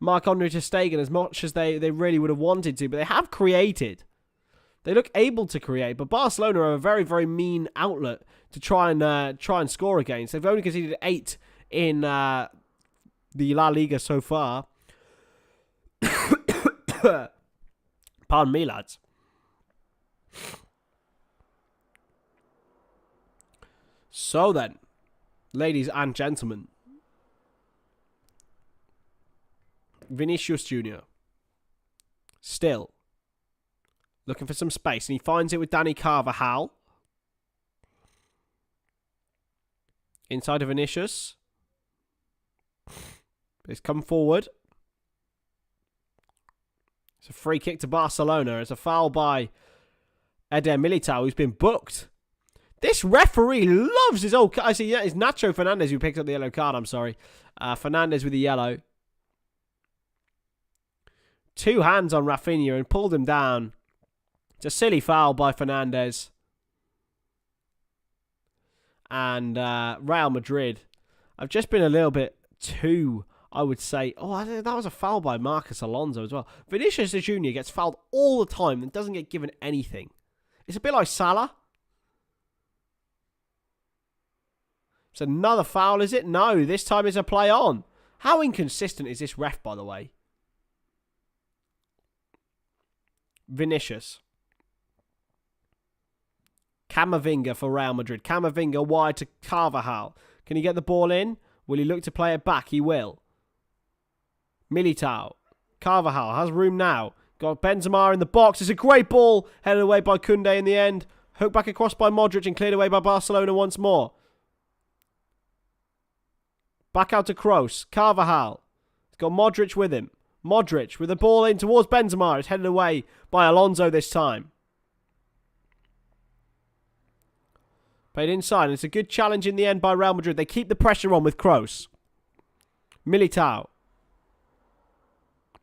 Marc-Andre ter Stegen as much as they really would have wanted to, but they have created. They look able to create, but Barcelona are a very, very mean outlet to try and score against. They've only conceded 8 in the La Liga so far. Pardon me, lads. So then, ladies and gentlemen, Vinicius Jr. still looking for some space, and he finds it with Dani Carvajal. Inside of Vinicius. He's come forward. It's a free kick to Barcelona. It's a foul by Eder Militao, who's been booked. This referee loves his old... I see, yeah, it's Nacho Fernandez who picked up the yellow card, I'm sorry. Fernandez with the yellow. 2 hands on Rafinha and pulled him down. It's a silly foul by Fernandez. and Real Madrid have just been a little bit too, I would say. Oh, that was a foul by Marcos Alonso as well. Vinicius Jr. gets fouled all the time and doesn't get given anything. It's a bit like Salah. It's another foul, is it? No, this time it's a play on. How inconsistent is this ref, by the way? Vinicius. Camavinga for Real Madrid. Camavinga wide to Carvajal. Can he get the ball in? Will he look to play it back? He will. Militao. Carvajal has room now. Got Benzema in the box. It's a great ball. Headed away by Koundé in the end. Hooked back across by Modric and cleared away by Barcelona once more. Back out to Kroos. Carvajal. He's got Modric with him. Modric with the ball in towards Benzema. It's headed away by Alonso this time. Played inside. And it's a good challenge in the end by Real Madrid. They keep the pressure on with Kroos. Militao.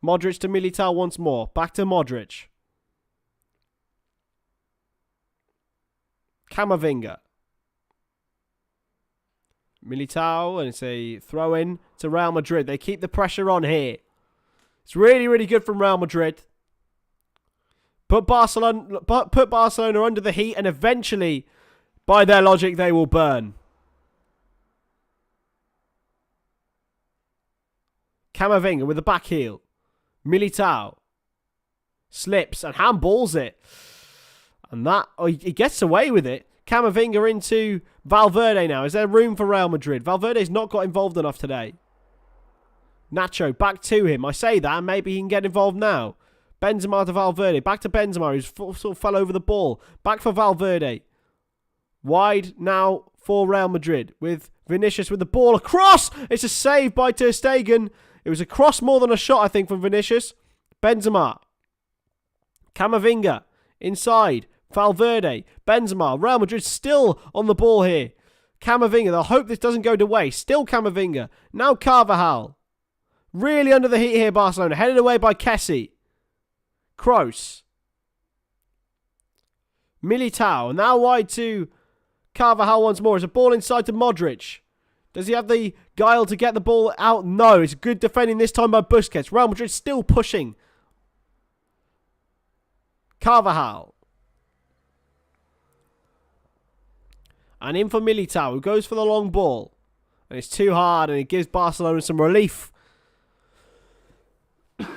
Modric to Militao once more. Back to Modric. Camavinga. Militao, and it's a throw-in to Real Madrid. They keep the pressure on here. It's really, really good from Real Madrid. Put Barcelona under the heat, and eventually, by their logic, they will burn. Camavinga with the back heel. Militao slips and handballs it. And that, he gets away with it. Camavinga into Valverde now. Is there room for Real Madrid? Valverde's not got involved enough today. Nacho, back to him. I say that, and maybe he can get involved now. Benzema to Valverde. Back to Benzema, who's sort of fell over the ball. Back for Valverde. Wide now for Real Madrid, with Vinicius with the ball across. It's a save by Ter Stegen. It was a cross more than a shot, I think, from Vinicius. Benzema. Camavinga. Inside. Valverde. Benzema. Real Madrid still on the ball here. Camavinga. They'll hope this doesn't go to waste. Still Camavinga. Now Carvajal. Really under the heat here, Barcelona. Headed away by Kessie. Kroos. Militao. Now wide to Carvajal once more. It's a ball inside to Modric. Does he have the guile to get the ball out? No. It's good defending this time by Busquets. Real Madrid still pushing. Carvajal. And in for Militao, who goes for the long ball. And it's too hard, and it gives Barcelona some relief. It's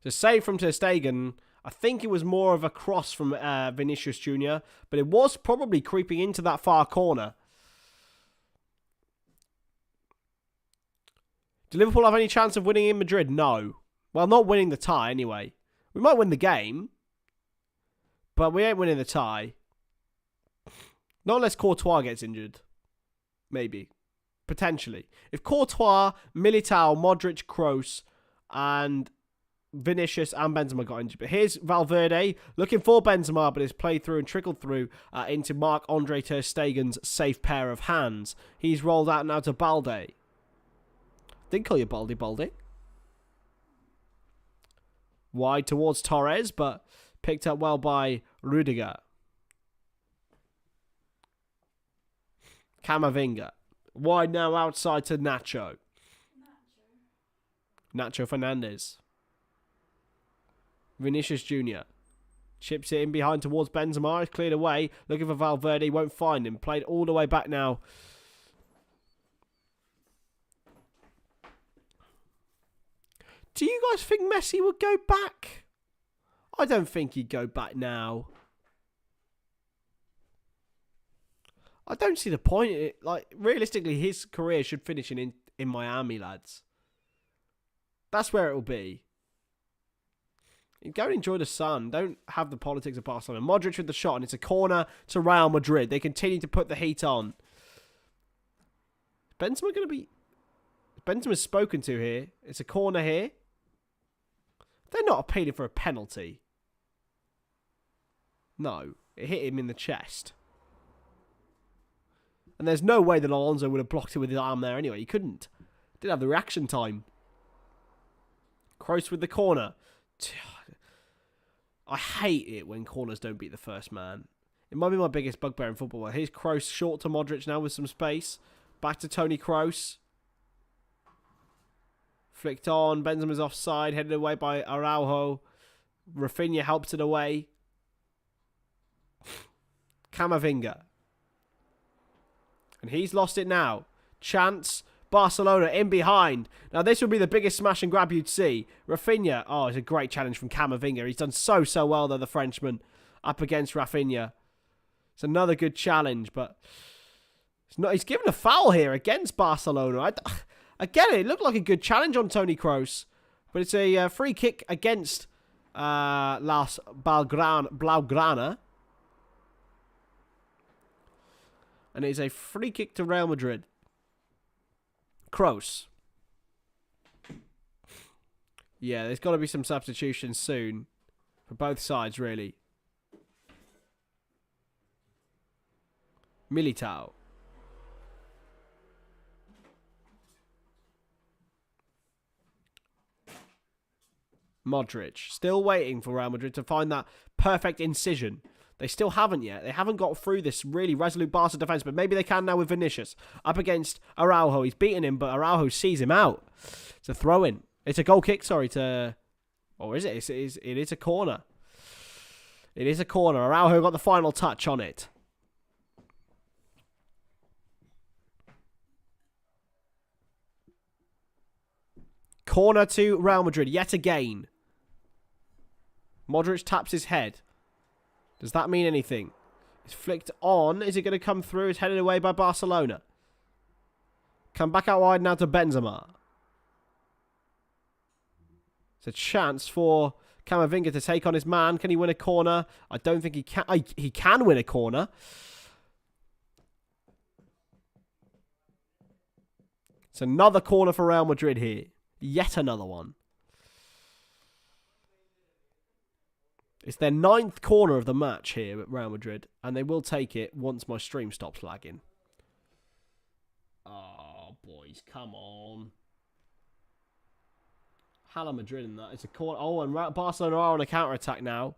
a save from Ter Stegen. I think it was more of a cross from Vinicius Jr., but it was probably creeping into that far corner. Do Liverpool have any chance of winning in Madrid? No. Well, not winning the tie anyway. We might win the game, but we ain't winning the tie. Not unless Courtois gets injured. Maybe. Potentially. If Courtois, Militao, Modric, Kroos, and Vinicius and Benzema got injured. But here's Valverde looking for Benzema, but it's played through and trickled through into Marc-Andre Ter Stegen's safe pair of hands. He's rolled out now to Balde. Didn't call you Baldy. Wide towards Torres, but picked up well by Rodrygo. Camavinga. Wide now outside to Nacho. Nacho Fernandez. Vinicius Jr. Chips it in behind towards Benzema. It's cleared away. Looking for Valverde. Won't find him. Played all the way back now. Do you guys think Messi would go back? I don't think he'd go back now. I don't see the point. Like, realistically, his career should finish in Miami, lads. That's where it will be. Go and enjoy the sun. Don't have the politics of Barcelona. Modric with the shot, and it's a corner to Real Madrid. They continue to put the heat on. Benzema going to be... Benzema's spoken to here. It's a corner here. They're not appealing for a penalty. No. It hit him in the chest. And there's no way that Alonso would have blocked it with his arm there anyway. He couldn't. Didn't have the reaction time. Kroos with the corner. I hate it when corners don't beat the first man. It might be my biggest bugbear in football. Here's Kroos short to Modric now with some space. Back to Toni Kroos. Flicked on. Benzema's offside. Headed away by Araujo. Rafinha helps it away. Camavinga. And he's lost it now. Chance. Barcelona in behind. Now this would be the biggest smash and grab you'd see. Rafinha. Oh, it's a great challenge from Camavinga. He's done so well though, the Frenchman. Up against Rafinha. It's another good challenge, but it's not. He's given a foul here against Barcelona. Again, it looked like a good challenge on Toni Kroos, but it's a free kick against Las Blaugrana. And it's a free kick to Real Madrid. Kroos. Yeah, there's got to be some substitutions soon. For both sides, really. Militao. Modric. Still waiting for Real Madrid to find that perfect incision. They still haven't yet. They haven't got through this really resolute Barca defence, but maybe they can now with Vinicius. Up against Araujo. He's beaten him, but Araujo sees him out. It's a throw-in. It's a goal kick, sorry, to... Or is it? It is a corner. It is a corner. Araujo got the final touch on it. Corner to Real Madrid yet again. Modric taps his head. Does that mean anything? It's flicked on. Is it going to come through? It's headed away by Barcelona. Come back out wide now to Benzema. It's a chance for Camavinga to take on his man. Can he win a corner? I don't think he can. He can win a corner. It's another corner for Real Madrid here. Yet another one. It's their 9th corner of the match here at Real Madrid. And they will take it once my stream stops lagging. Oh, boys. Come on. Hala Madrid in that. It's a corner. Oh, and Barcelona are on a counter-attack now.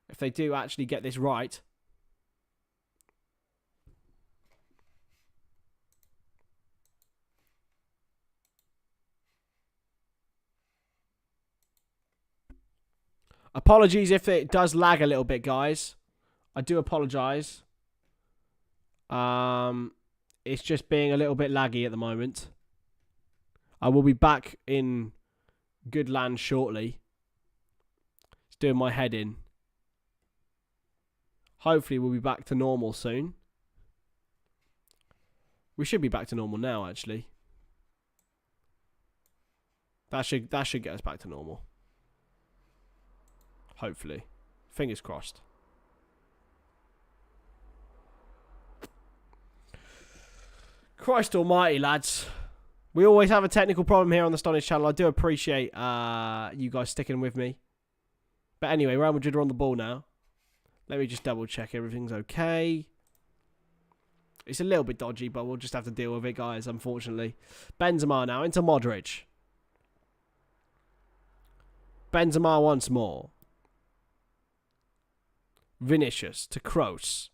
If they do actually get this right. Apologies if it does lag a little bit, guys. I do apologise. It's just being a little bit laggy at the moment. I will be back in good land shortly. It's doing my head in. Hopefully we'll be back to normal soon. We should be back to normal now, actually. That should get us back to normal. Hopefully. Fingers crossed. Christ almighty, lads. We always have a technical problem here on the Stonadge channel. I do appreciate you guys sticking with me. But anyway, Real Madrid are on the ball now. Let me just double check everything's okay. It's a little bit dodgy, but we'll just have to deal with it, guys, unfortunately. Benzema now into Modric. Benzema once more. Vinicius to Kroos.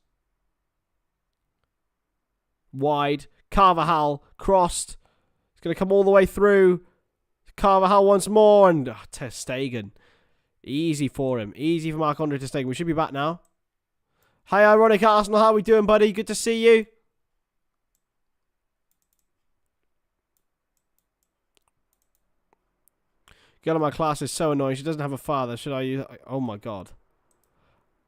Wide. Carvajal crossed. It's going to come all the way through. Carvajal once more. And Ter Stegen. Easy for him. Easy for Marc-Andre Ter Stegen. We should be back now. Hi, Ironic Arsenal. How are we doing, buddy? Good to see you. Girl in my class is so annoying. She doesn't have a father. Should I use... Oh, my God.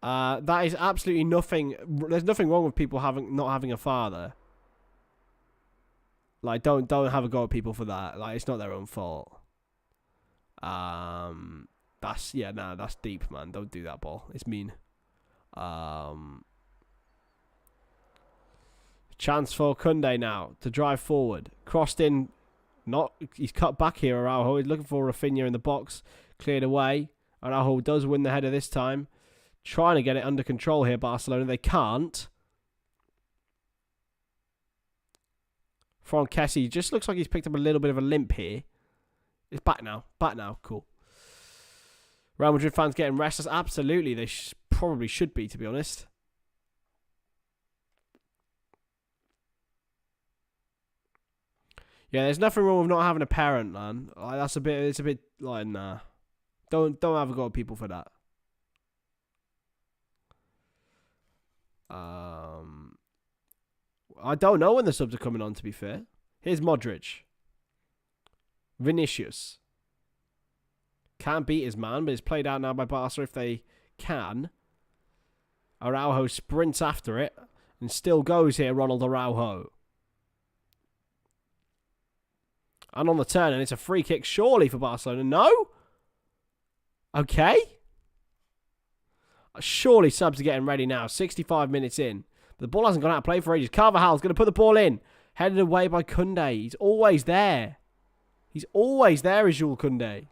That is absolutely nothing. There's nothing wrong with people not having a father. Like, don't have a go at people for that. Like, it's not their own fault. That's deep, man. Don't do that, ball. It's mean. Chance for Koundé now to drive forward. Crossed in. He's cut back here, Araujo. He's looking for Rafinha in the box. Cleared away. Araujo does win the header this time. Trying to get it under control here, Barcelona. They can't. Kessie just looks like he's picked up a little bit of a limp here. It's back now. Back now. Cool. Real Madrid fans getting restless. Absolutely, they probably should be, to be honest. Yeah, there's nothing wrong with not having a parent, man. Like, it's a bit like, nah. Don't have a go at people for that. I don't know when the subs are coming on, to be fair. Here's Modric. Vinicius. Can't beat his man, but it's played out now by Barca if they can. Araujo sprints after it and still goes here, Ronald Araujo. And on the turn, and it's a free kick surely for Barcelona. No? Okay. Surely subs are getting ready now. 65 minutes in. But the ball hasn't gone out of play for ages. Carvajal's going to put the ball in. Headed away by Koundé. He's always there. He's always there, is Jules Koundé.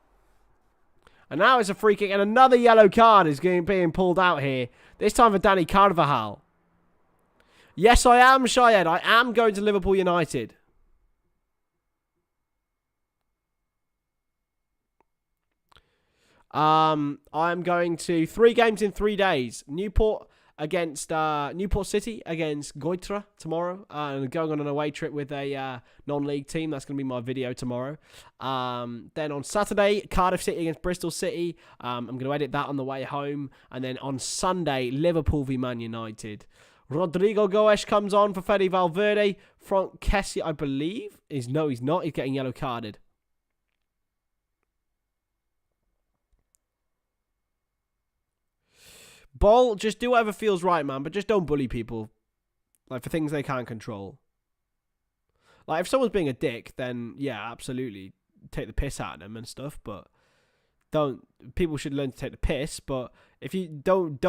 And now it's a free kick, and another yellow card is being pulled out here. This time for Dani Carvajal. Yes, I am, Shayed. I am going to Liverpool United. I'm going to 3 games in 3 days. Newport against Newport City against Goitra tomorrow, and going on an away trip with a non-league team. That's going to be my video tomorrow. Then on Saturday, Cardiff City against Bristol City. I'm going to edit that on the way home, and then on Sunday, Liverpool v Man United. Rodrygo Goes comes on for Fede Valverde. Frank Kessie, I believe, he's not. He's getting yellow carded. Ball, just do whatever feels right, man. But just don't bully people. Like, for things they can't control. Like, if someone's being a dick, then, yeah, absolutely. Take the piss out of them and stuff. But people should learn to take the piss. But if you don't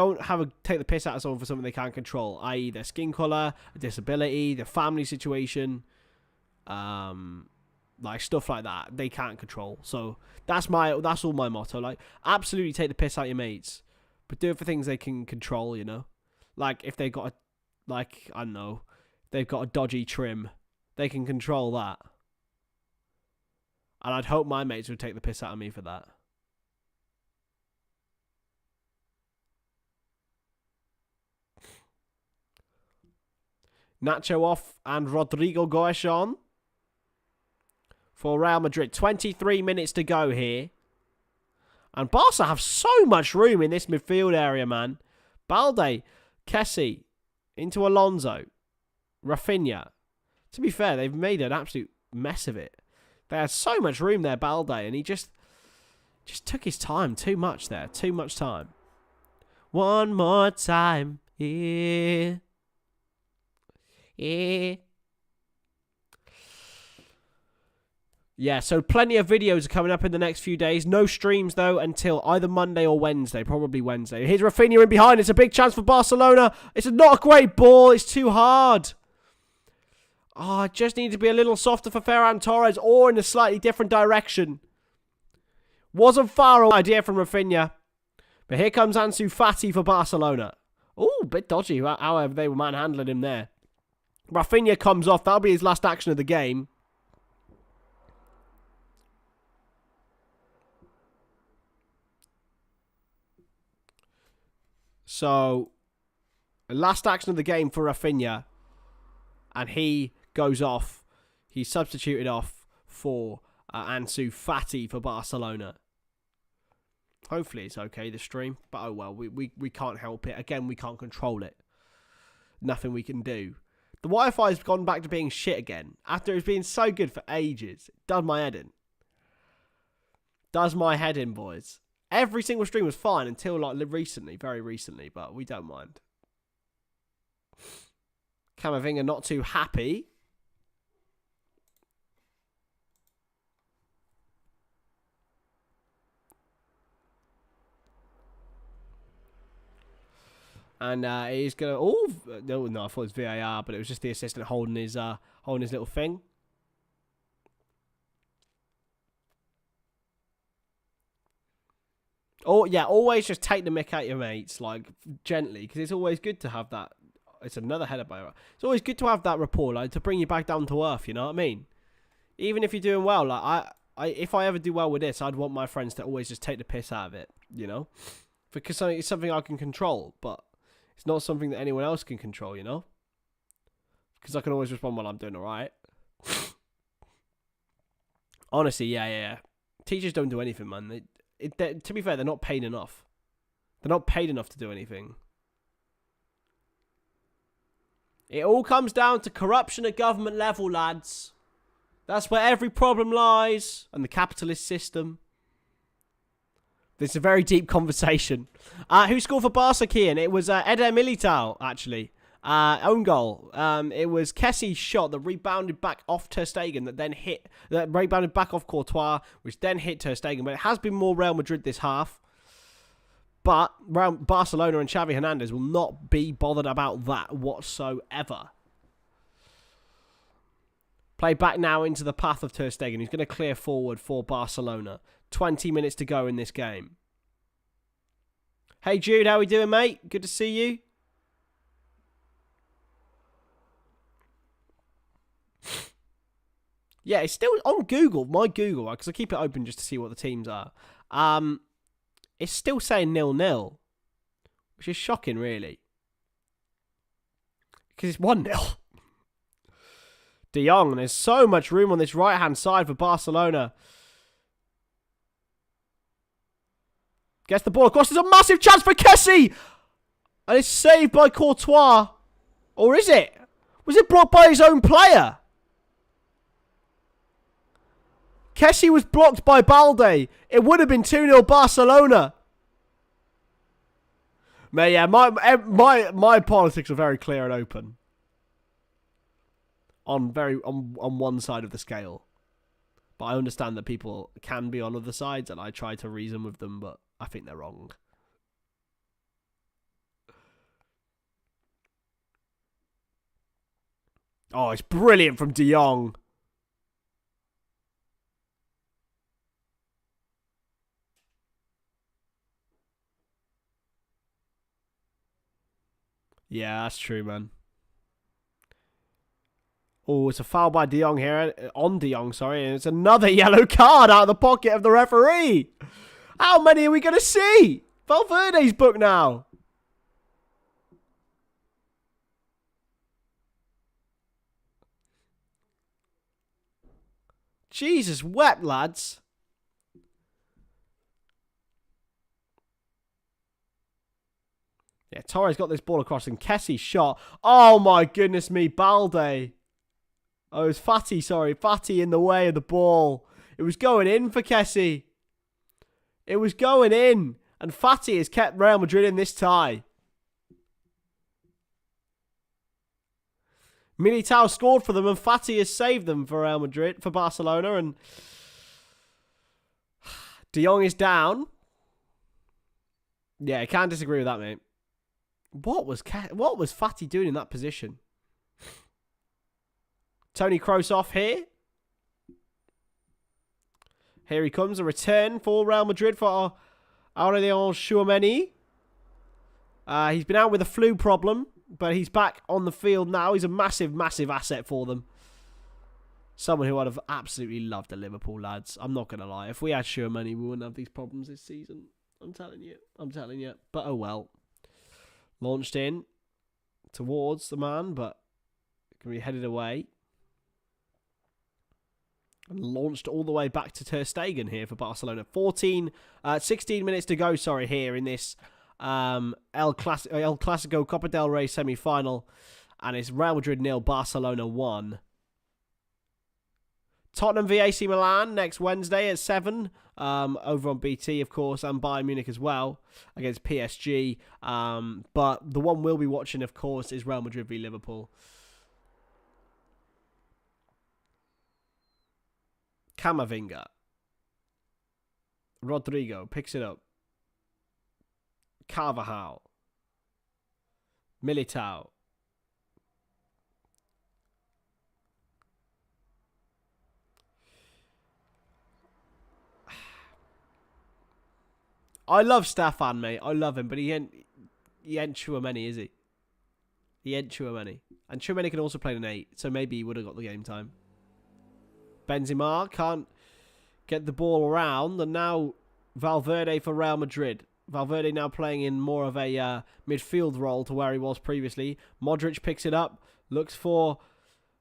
take the piss out of someone for something they can't control, i.e. their skin colour, a disability, their family situation, like, stuff like that, they can't control. So, that's all my motto. Like, absolutely take the piss out of your mates. But do it for things they can control, you know? Like, if they've got I don't know, they've got a dodgy trim, they can control that. And I'd hope my mates would take the piss out of me for that. Nacho off and Rodrygo Goes on for Real Madrid. 23 minutes to go here. And Barca have so much room in this midfield area, man. Balde, Kessie, into Alonso, Rafinha. To be fair, they've made an absolute mess of it. They had so much room there, Balde, and he just took his time too much there. Too much time. One more time. Yeah. Yeah. Yeah, so plenty of videos are coming up in the next few days. No streams, though, until either Monday or Wednesday. Probably Wednesday. Here's Rafinha in behind. It's a big chance for Barcelona. It's not a great ball. It's too hard. Oh, I just need to be a little softer for Ferran Torres or in a slightly different direction. Wasn't far away. Idea from Rafinha. But here comes Ansu Fati for Barcelona. Oh, a bit dodgy. However, they were manhandling him there. Rafinha comes off. That'll be his last action of the game. So, last action of the game for Rafinha. And he goes off. He's substituted off for Ansu Fati for Barcelona. Hopefully it's okay, the stream. But oh well, we can't help it. Again, we can't control it. Nothing we can do. The Wi-Fi's gone back to being shit again. After it's been so good for ages. It does my head in. Does my head in, boys. Every single stream was fine until like recently, very recently, but we don't mind. Camavinga not too happy. And he's gonna. Oh no! I thought it was VAR, but it was just the assistant holding his little thing. Oh, yeah, always just take the mick out your mates, like, gently, because it's always good to have that. It's another header by. It's always good to have that rapport, like, to bring you back down to earth, you know what I mean? Even if you're doing well, like, if I ever do well with this, I'd want my friends to always just take the piss out of it, you know? Because it's something I can control, but it's not something that anyone else can control, you know? Because I can always respond, well, I'm doing alright. Honestly, yeah. Teachers don't do anything, man. To be fair, they're not paid enough. They're not paid enough to do anything. It all comes down to corruption at government level, lads. That's where every problem lies. And the capitalist system. This is a very deep conversation. Who scored for Barca, Kian? It was Eder Militao, actually. Own goal. It was Kessie's shot that rebounded back off Ter Stegen that rebounded back off Courtois, which then hit Ter Stegen. But it has been more Real Madrid this half. But Barcelona and Xavi Hernandez will not be bothered about that whatsoever. Play back now into the path of Ter Stegen. He's going to clear forward for Barcelona. 20 minutes to go in this game. Hey Jude, how we doing, mate? Good to see you. Yeah, it's still on Google, my Google, because I keep it open just to see what the teams are. It's still saying 0-0, which is shocking, really. Because it's 1-0. De Jong, there's so much room on this right-hand side for Barcelona. Gets the ball across. There's a massive chance for Kessie. And it's saved by Courtois. Or is it? Was it blocked by his own player? Kessie was blocked by Balde. It would have been 2-0 Barcelona. Man, yeah, my politics are very clear and open. On one side of the scale. But I understand that people can be on other sides, and I try to reason with them, but I think they're wrong. Oh, it's brilliant from De Jong. Yeah, that's true, man. Oh, it's a foul by De Jong here. On De Jong, sorry. And it's another yellow card out of the pocket of the referee. How many are we going to see? Valverde's booked now. Jesus wept, lads. Yeah, Torres got this ball across and Kessie shot. Oh my goodness me, Balde. Oh, it was Fati, sorry. Fati in the way of the ball. It was going in for Kessie. It was going in. And Fati has kept Real Madrid in this tie. Militao scored for them and Fati has saved them for Real Madrid, for Barcelona. And De Jong is down. Yeah, I can't disagree with that, mate. What was Fati doing in that position? Toni Kroos off here. Here he comes, a return for Real Madrid for Aurelien Tchouameni. He's been out with a flu problem, but he's back on the field now. He's a massive, massive asset for them. Someone who I'd have absolutely loved at Liverpool, lads. I'm not going to lie. If we had Tchouameni, we wouldn't have these problems this season. I'm telling you. But oh well. Launched in towards the man, but can be headed away. And launched all the way back to Ter Stegen here for Barcelona. 16 minutes to go, here in this El Clasico Copa del Rey semi-final. And it's Real Madrid 0, Barcelona 1. Tottenham v AC Milan next Wednesday at 7. Over on BT, of course, and Bayern Munich as well against PSG. But the one we'll be watching, of course, is Real Madrid v Liverpool. Camavinga. Rodrygo picks it up. Carvajal. Militao. I love Stefan, mate. I love him, but he ain't Tchouameni, is he? He ain't Tchouameni. And Tchouameni can also play an 8, so maybe he would have got the game time. Benzema get the ball around. And now Valverde for Real Madrid. Valverde now playing in more of a midfield role to where he was previously. Modric picks it up, looks for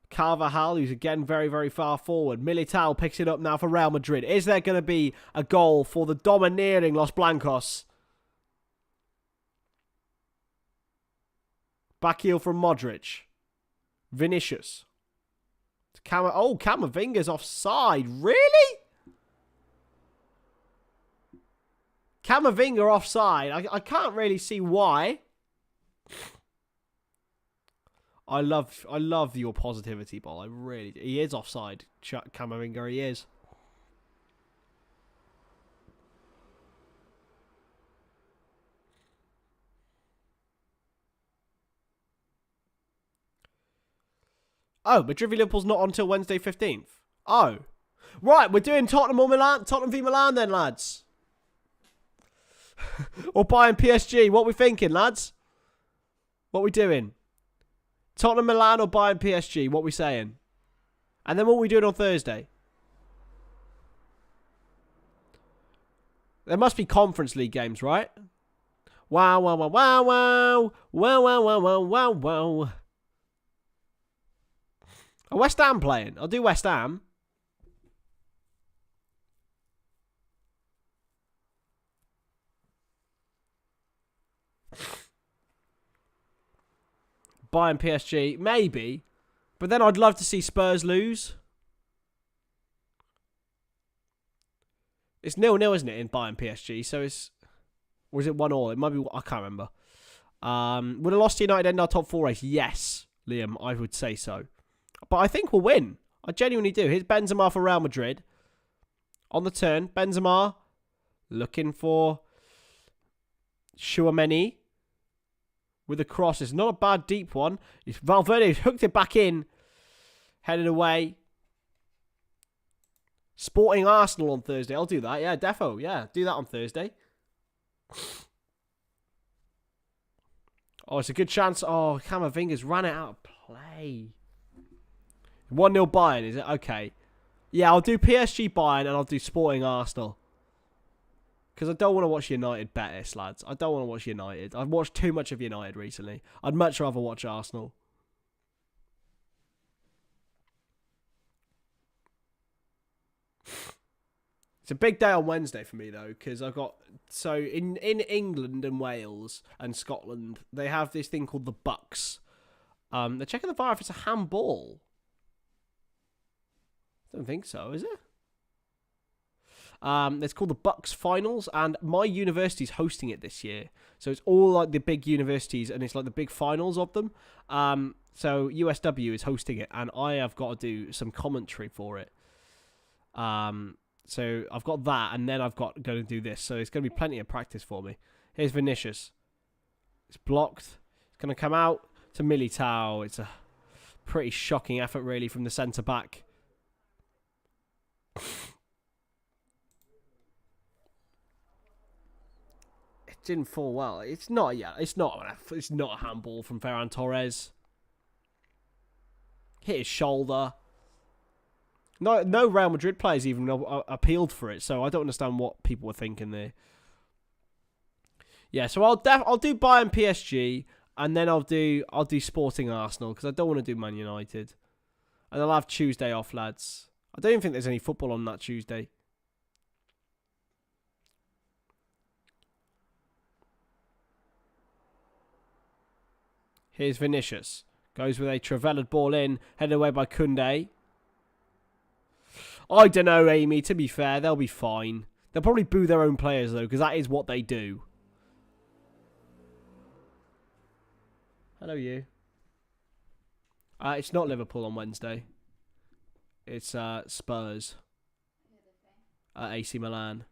Carvajal, who's again very, very far forward. Militao picks it up now for Real Madrid. Is there going to be a goal for the domineering Los Blancos? Back heel from Modric. Vinicius. Camavinga's offside. Really? Camavinga offside. I can't really see why. I love your positivity, Ball. I really do. He is offside. Camavinga, he is. Oh, Madrid v Liverpool's not on until Wednesday 15th. Oh. Right, we're doing Tottenham v Milan then, lads. Or Bayern PSG. What we thinking, lads? What we doing? Tottenham Milan or Bayern PSG? What we saying? And then what we doing on Thursday? There must be Conference League games, right? Wow, wow, wow, wow, wow. Wow, wow, wow, wow, wow, wow. Are West Ham playing? I'll do West Ham. Bayern PSG, maybe. But then I'd love to see Spurs lose. It's 0-0, isn't it, in Bayern PSG? So it's... Or is it 1-1? It might be... I can't remember. Would a loss to United end our top 4 race? Yes, Liam, I would say so. But I think we'll win. I genuinely do. Here's Benzema for Real Madrid. On the turn, Benzema looking for Tchouaméni with a cross. It's not a bad deep one. Valverde hooked it back in. Headed away. Sporting Arsenal on Thursday. I'll do that. Yeah, defo. Yeah, do that on Thursday. Oh, it's a good chance. Oh, Camavinga's ran it out of play. 1-0 Bayern, is it? Okay. Yeah, I'll do PSG Bayern and I'll do Sporting Arsenal. Because I don't want to watch United Betis, lads. I don't want to watch United. I've watched too much of United recently. I'd much rather watch Arsenal. It's a big day on Wednesday for me, though, because I've got... So, in England and Wales and Scotland, they have this thing called the Bucks. They're checking the VAR if it's a handball. I don't think so, is it? It's called the Bucks Finals, and my university's hosting it this year. So it's all like the big universities, and it's like the big finals of them. So USW is hosting it, and I have got to do some commentary for it. So I've got that, and then I've got going to do this. So it's going to be plenty of practice for me. Here's Vinicius. It's blocked. It's going to come out to Militao. It's a pretty shocking effort, really, from the centre-back. It didn't fall well. It's not. Yeah, it's not a handball from Ferran Torres. Hit his shoulder. No Real Madrid players even appealed for it, so I don't understand what people were thinking there. Yeah, so I'll do Bayern PSG, and then I'll do Sporting Arsenal because I don't want to do Man United, and I'll have Tuesday off, lads. I don't even think there's any football on that Tuesday. Here's Vinicius. Goes with a traveled ball in, headed away by Koundé. I don't know, Amy. To be fair, they'll be fine. They'll probably boo their own players, though, because that is what they do. Hello, you. It's not Liverpool on Wednesday. It's Spurs. AC Milan.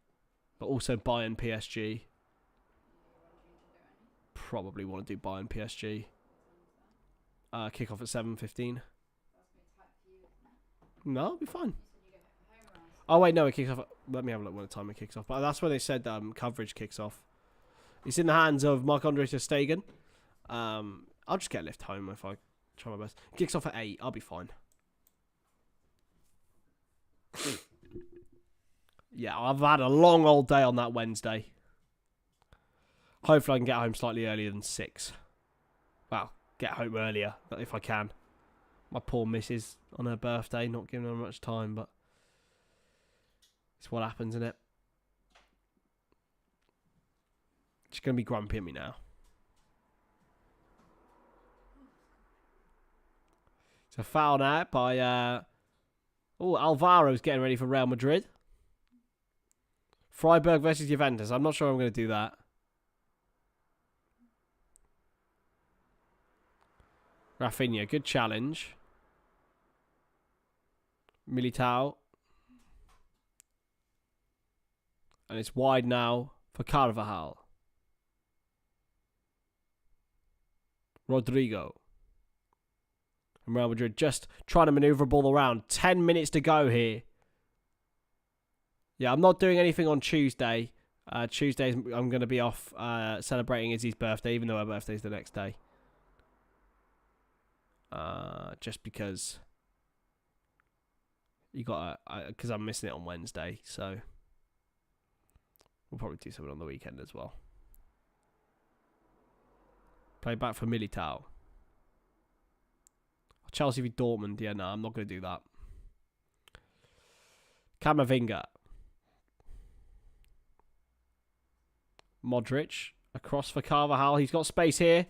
But also Bayern PSG. Probably want to do Bayern PSG. Kick off at 7:15. No, it'll be fine. Oh, wait, no, it kicks off. Let me have a look when the time it kicks off. But that's when they said coverage kicks off. It's in the hands of Marc-Andre ter Stegen. I'll just get a lift home if I try my best. It kicks off at 8. I'll be fine. yeah, I've had a long old day on that Wednesday. Hopefully I can get home slightly earlier than 6. Well, get home earlier if I can. My poor missus on her birthday, not giving her much time, but it's what happens, isn't it? She's going to be grumpy at me now. It's a foul now by... Alvaro's getting ready for Real Madrid. Freiburg versus Juventus. I'm not sure I'm going to do that. Rafinha, good challenge. Militao. And it's wide now for Carvajal. Rodrygo. And Real Madrid just trying to maneuver a ball around. 10 minutes to go here. Yeah, I'm not doing anything on Tuesday. Tuesday, I'm going to be off celebrating Izzy's birthday, even though her birthday's the next day. Just because because I'm missing it on Wednesday, so we'll probably do something on the weekend as well. Play back for Militao. Chelsea v Dortmund. Yeah, no, I'm not going to do that. Camavinga. Modric. Across for Carvajal. He's got space here.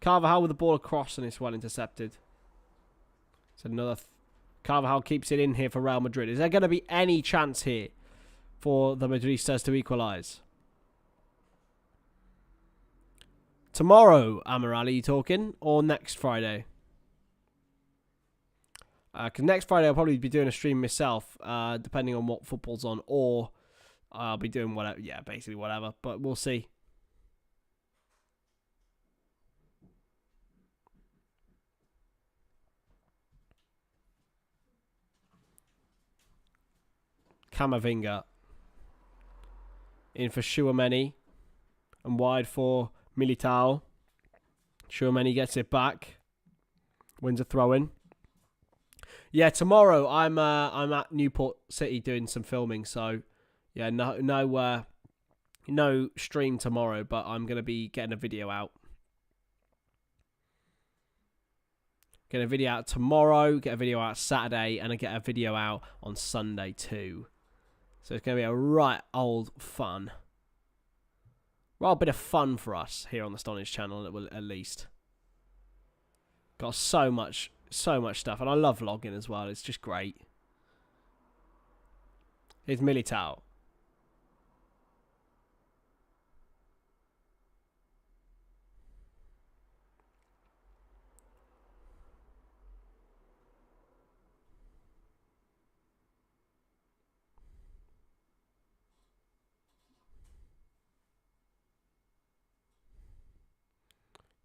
Carvajal with the ball across and it's well intercepted. It's another... Carvajal keeps it in here for Real Madrid. Is there going to be any chance here for the Madridistas to equalise? Tomorrow, Amaral, are you talking? Or next Friday? Because next Friday I'll probably be doing a stream myself, depending on what football's on, or I'll be doing whatever. Yeah, basically whatever. But we'll see. Camavinga in for Tchouaméni and wide for Militao. Tchouaméni gets it back, wins a throw-in. Yeah, tomorrow I'm at Newport City doing some filming, so yeah, no stream tomorrow, but I'm gonna be getting a video out. Get a video out tomorrow, get a video out Saturday, and I get a video out on Sunday too. So it's gonna be a right old fun. Right, a bit of fun for us here on the Stonadge channel, at least. Got so much stuff, and I love vlogging as well. It's just great. Here's Militao.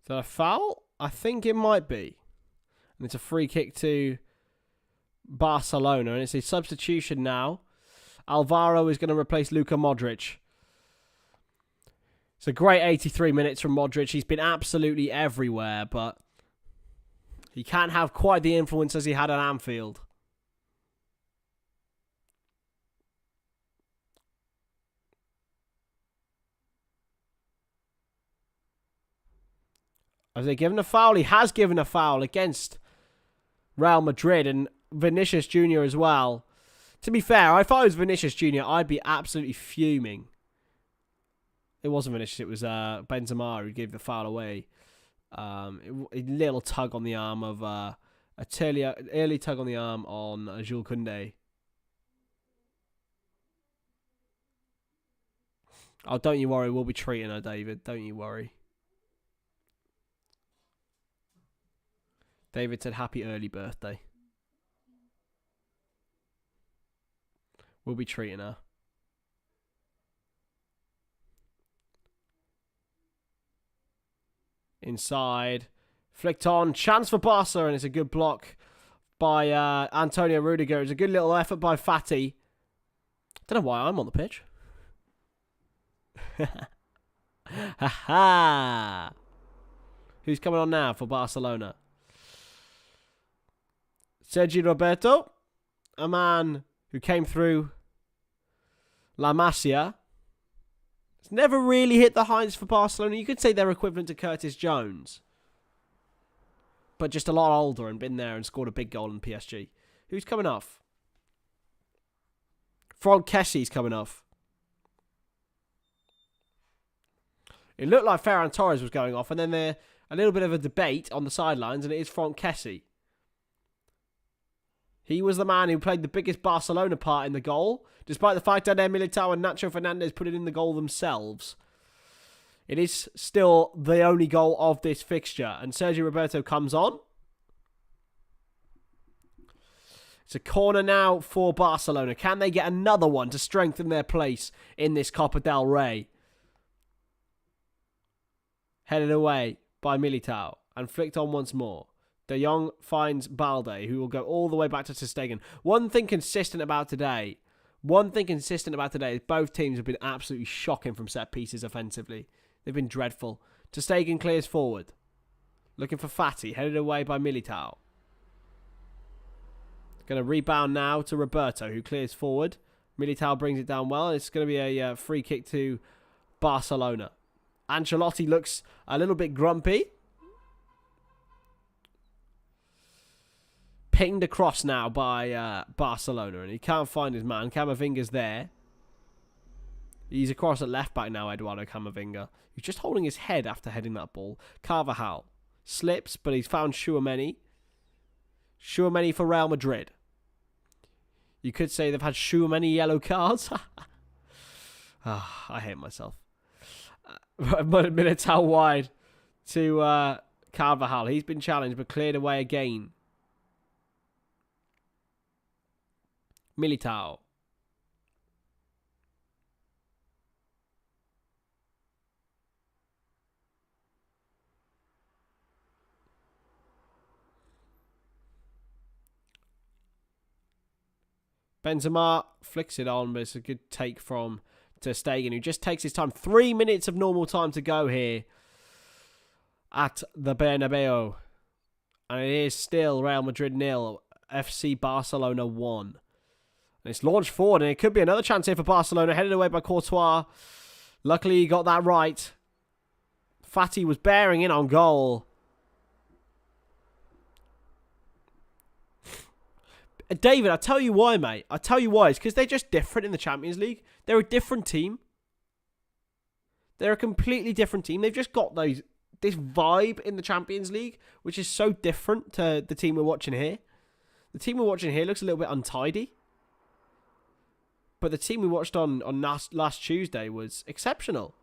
Is that a foul? I think it might be. And it's a free kick to Barcelona. And it's a substitution now. Alvaro is going to replace Luka Modric. It's a great 83 minutes from Modric. He's been absolutely everywhere, but he can't have quite the influence as he had at Anfield. Have they given a foul? He has given a foul against Real Madrid and Vinicius Jr. as well. To be fair, if I was Vinicius Jr., I'd be absolutely fuming. It wasn't Vinicius, it was Benzema who gave the foul away. A little tug on the arm of... early tug on the arm on Jules Koundé. Oh, don't you worry, we'll be treating her, David. Don't you worry. David said happy early birthday. We'll be treating her. Inside. Flicked on. Chance for Barca, and it's a good block by Antonio Rudiger. It's a good little effort by Fati. Don't know why I'm on the pitch. Ha ha! Who's coming on now for Barcelona? Sergi Roberto, a man who came through La Masia. It's never really hit the heights for Barcelona. You could say they're equivalent to Curtis Jones. But just a lot older and been there and scored a big goal in PSG. Who's coming off? Franck Kessie's coming off. It looked like Ferran Torres was going off, and then there a little bit of a debate on the sidelines, and it is Franck Kessie. He was the man who played the biggest Barcelona part in the goal, despite the fact that Militao and Nacho Fernandez put it in the goal themselves. It is still the only goal of this fixture, and Sergio Roberto comes on. It's a corner now for Barcelona. Can they get another one to strengthen their place in this Copa del Rey? Headed away by Militao and flicked on once more. De Jong finds Balde, who will go all the way back to ter Stegen. One thing consistent about today is both teams have been absolutely shocking from set pieces offensively. They've been dreadful. Ter Stegen clears forward. Looking for Fati, headed away by Militao. Going to rebound now to Roberto, who clears forward. Militao brings it down well. It's going to be a free kick to Barcelona. Ancelotti looks a little bit grumpy. Pinged across now by Barcelona, and he can't find his man. Camavinga's there. He's across at left back now, Eduardo Camavinga. He's just holding his head after heading that ball. Carvajal slips, but he's found Tchouaméni. Tchouaméni for Real Madrid. You could say they've had Tchouaméni yellow cards. I hate myself. Militao wide to Carvajal. He's been challenged but cleared away again. Militao. Benzema flicks it on, but it's a good take from ter Stegen, who just takes his time. 3 minutes of normal time to go here at the Bernabeu. And it is still Real Madrid 0, FC Barcelona 1. And it's launched forward, and it could be another chance here for Barcelona, headed away by Courtois. Luckily, he got that right. Fati was bearing in on goal. David, I tell you why, mate. I tell you why. It's because they're just different in the Champions League. They're a different team. They're a completely different team. They've just got this vibe in the Champions League, which is so different to the team we're watching here. The team we're watching here looks a little bit untidy. But the team we watched on last Tuesday was exceptional.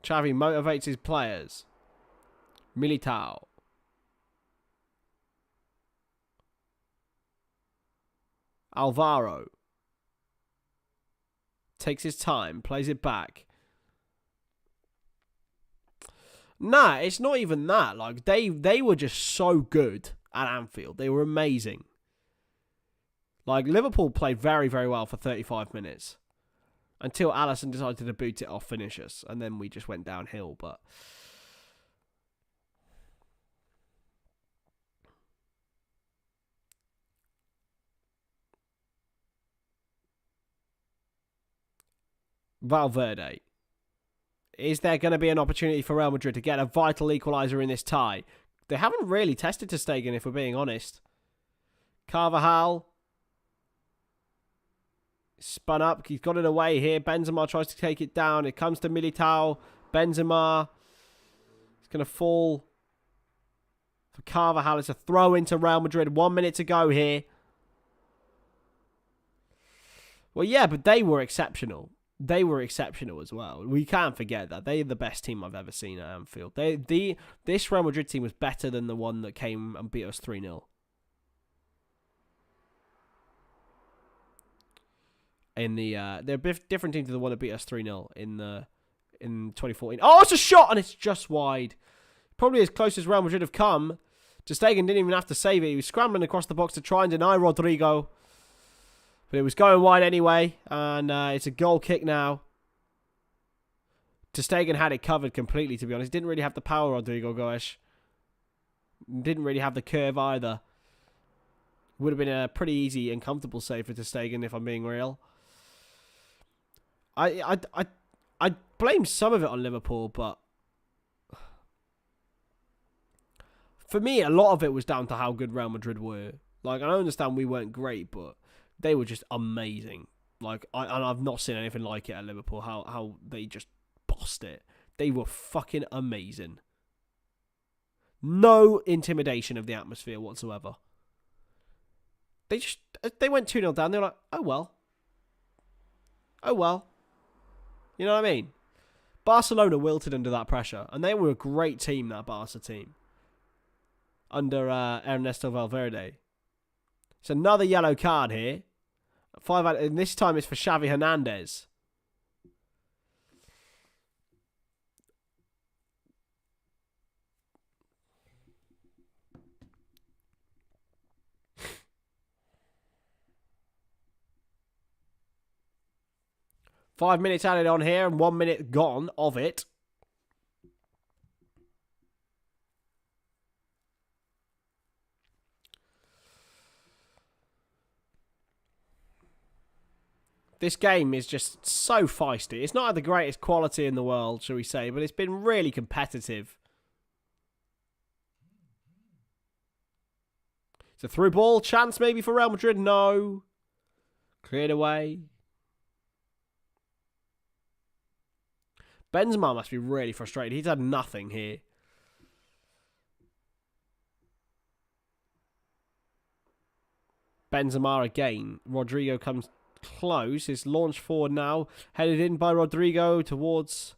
Xavi motivates his players. Militao. Alvaro. Takes his time, plays it back. Nah, it's not even that. Like they were just so good at Anfield. They were amazing. Like Liverpool played very, very well for 35 minutes. Until Alisson decided to boot it off, finish us. And then we just went downhill. But Valverde. Is there going to be an opportunity for Real Madrid to get a vital equaliser in this tie? They haven't really tested ter Stegen, if we're being honest. Carvajal. Spun up. He's got it away here. Benzema tries to take it down. It comes to Militao. Benzema. It's going to fall for Carvajal. It's a throw into Real Madrid. 1 minute to go here. Well, yeah, but they were exceptional. They were exceptional as well. We can't forget that. They're the best team I've ever seen at Anfield. This Real Madrid team was better than the one that came and beat us 3-0. They're a different team to the one that beat us 3-0 in 2014. Oh, it's a shot and it's just wide. Probably as close as Real Madrid have come. Ter Stegen didn't even have to save it. He was scrambling across the box to try and deny Rodrygo. But it was going wide anyway, and it's a goal kick now. Ter Stegen had it covered completely, to be honest. Didn't really have the power, Rodrygo Goes. Didn't really have the curve either. Would have been a pretty easy and comfortable save for ter Stegen, if I'm being real. I blame some of it on Liverpool, but for me, a lot of it was down to how good Real Madrid were. Like, I understand we weren't great, but they were just amazing. Like, and I've not seen anything like it at Liverpool. How they just bossed it. They were fucking amazing. No intimidation of the atmosphere whatsoever. They went 2-0 down. They were like, oh well. Oh well. You know what I mean? Barcelona wilted under that pressure, and they were a great team, that Barca team, under Ernesto Valverde. It's another yellow card here. And this time it's for Xavi Hernandez. Five minutes added on here and 1 minute gone of it. This game is just so feisty. It's not the greatest quality in the world, shall we say, but it's been really competitive. It's a through ball. Chance maybe for Real Madrid? No. Cleared away. Benzema must be really frustrated. He's had nothing here. Benzema again. Rodrygo comes close. It's launched forward now. Headed in by Rodrygo towards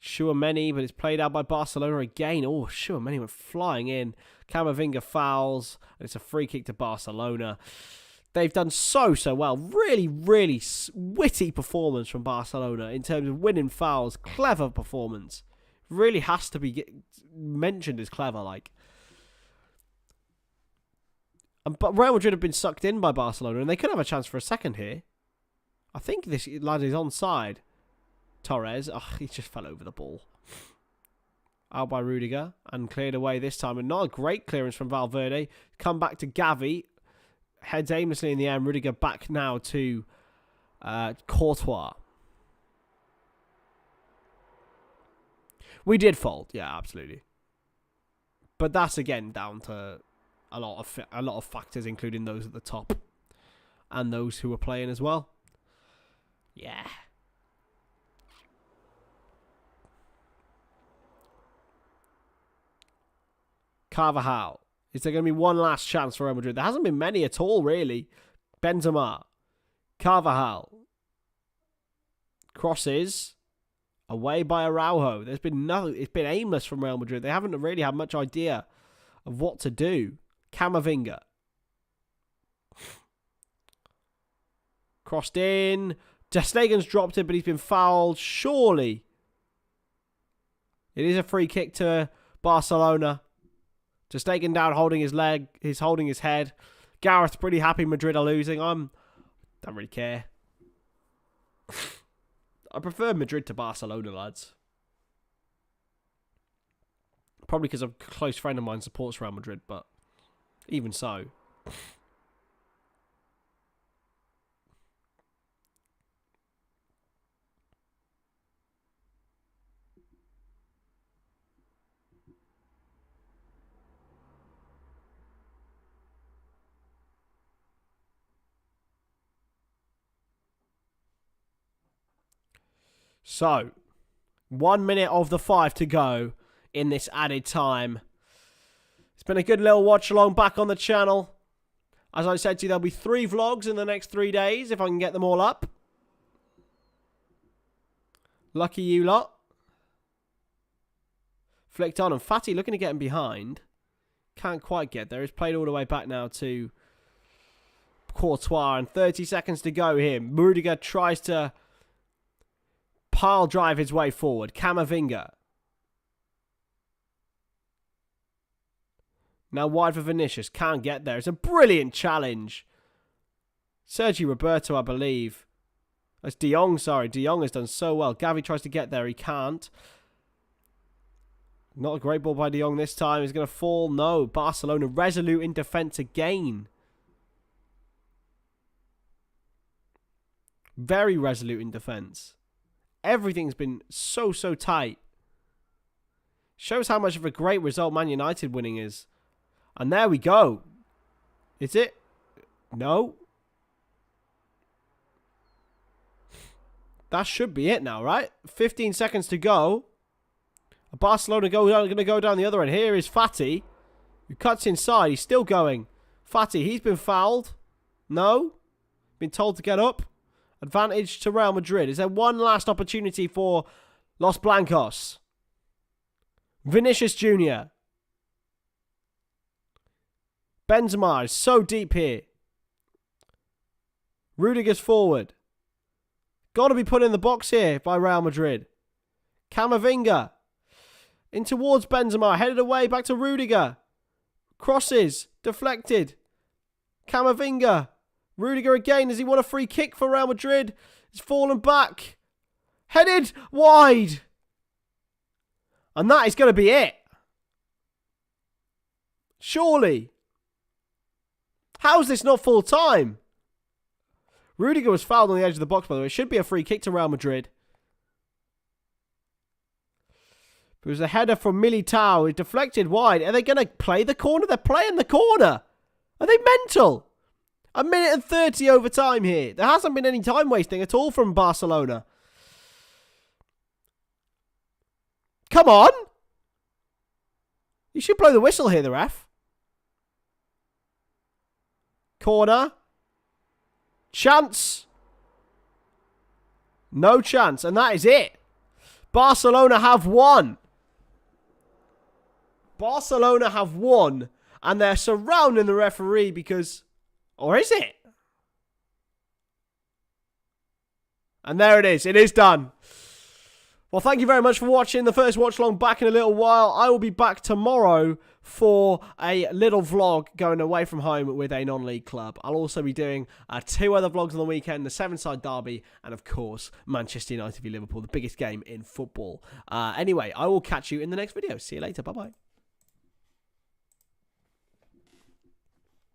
Tchouaméni, but it's played out by Barcelona again. Oh, Tchouaméni went flying in. Camavinga fouls, and it's a free kick to Barcelona. They've done so well. Really, really witty performance from Barcelona in terms of winning fouls. Clever performance. Really has to be mentioned as clever, like. But Real Madrid have been sucked in by Barcelona, and they could have a chance for a second here. I think this lad is onside. Torres. Oh, he just fell over the ball. Out by Rudiger, and cleared away this time. And not a great clearance from Valverde. Come back to Xavi. Heads aimlessly in the air, and Rudiger back now to Courtois. We did fold, yeah, absolutely. But that's again down to a lot of factors, including those at the top and those who were playing as well. Yeah. Carvajal. Is there going to be one last chance for Real Madrid? There hasn't been many at all, really. Benzema. Carvajal. Crosses. Away by Araujo. There's been nothing. It's been aimless from Real Madrid. They haven't really had much idea of what to do. Camavinga. Crossed in. ter Stegen's dropped it, but he's been fouled. Surely. It is a free kick to Barcelona. Ter Stegen down, holding his leg. He's holding his head. Gareth's pretty happy Madrid are losing. Don't really care. I prefer Madrid to Barcelona, lads. Probably because a close friend of mine supports Real Madrid, but even so. So, 1 minute of the 5 to go in this added time. It's been a good little watch along back on the channel. As I said to you, there'll be 3 vlogs in the next 3 days if I can get them all up. Lucky you lot. Flicked on, and Fatty looking to get him behind. Can't quite get there. He's played all the way back now to Courtois, and 30 seconds to go here. Rudiger tries to pile drive his way forward. Camavinga. Now wide for Vinicius. Can't get there. It's a brilliant challenge. Sergi Roberto, I believe. That's De Jong, sorry. De Jong has done so well. Xavi tries to get there. He can't. Not a great ball by De Jong this time. He's going to fall. No. Barcelona resolute in defence again. Very resolute in defence. Everything's been so tight. Shows how much of a great result Man United winning is. And there we go. Is it? No. That should be it now, right? 15 seconds to go. Barcelona going to go down the other end. Here is Fati, who cuts inside. He's still going. Fati, he's been fouled. No. Been told to get up. Advantage to Real Madrid. Is there one last opportunity for Los Blancos? Vinicius Jr. Benzema is so deep here. Rudiger's forward. Got to be put in the box here by Real Madrid. Camavinga. In towards Benzema. Headed away. Back to Rudiger. Crosses. Deflected. Camavinga. Rudiger again. Does he want a free kick for Real Madrid? He's fallen back. Headed wide. And that is going to be it. Surely. How is this not full time? Rudiger was fouled on the edge of the box, by the way. It should be a free kick to Real Madrid. It was a header from Militao. It deflected wide. Are they going to play the corner? They're playing the corner. Are they mental? 1 minute and 30 overtime here. There hasn't been any time wasting at all from Barcelona. Come on. You should blow the whistle here, the ref. Corner. Chance. No chance. And that is it. Barcelona have won. Barcelona have won. And they're surrounding the referee because... Or is it? And there it is. It is done. Well, thank you very much for watching the first watch along. Back in a little while. I will be back tomorrow for a little vlog going away from home with a non-league club. I'll also be doing 2 other vlogs on the weekend. The 7-side derby and, of course, Manchester United v Liverpool. The biggest game in football. Anyway, I will catch you in the next video. See you later. Bye-bye.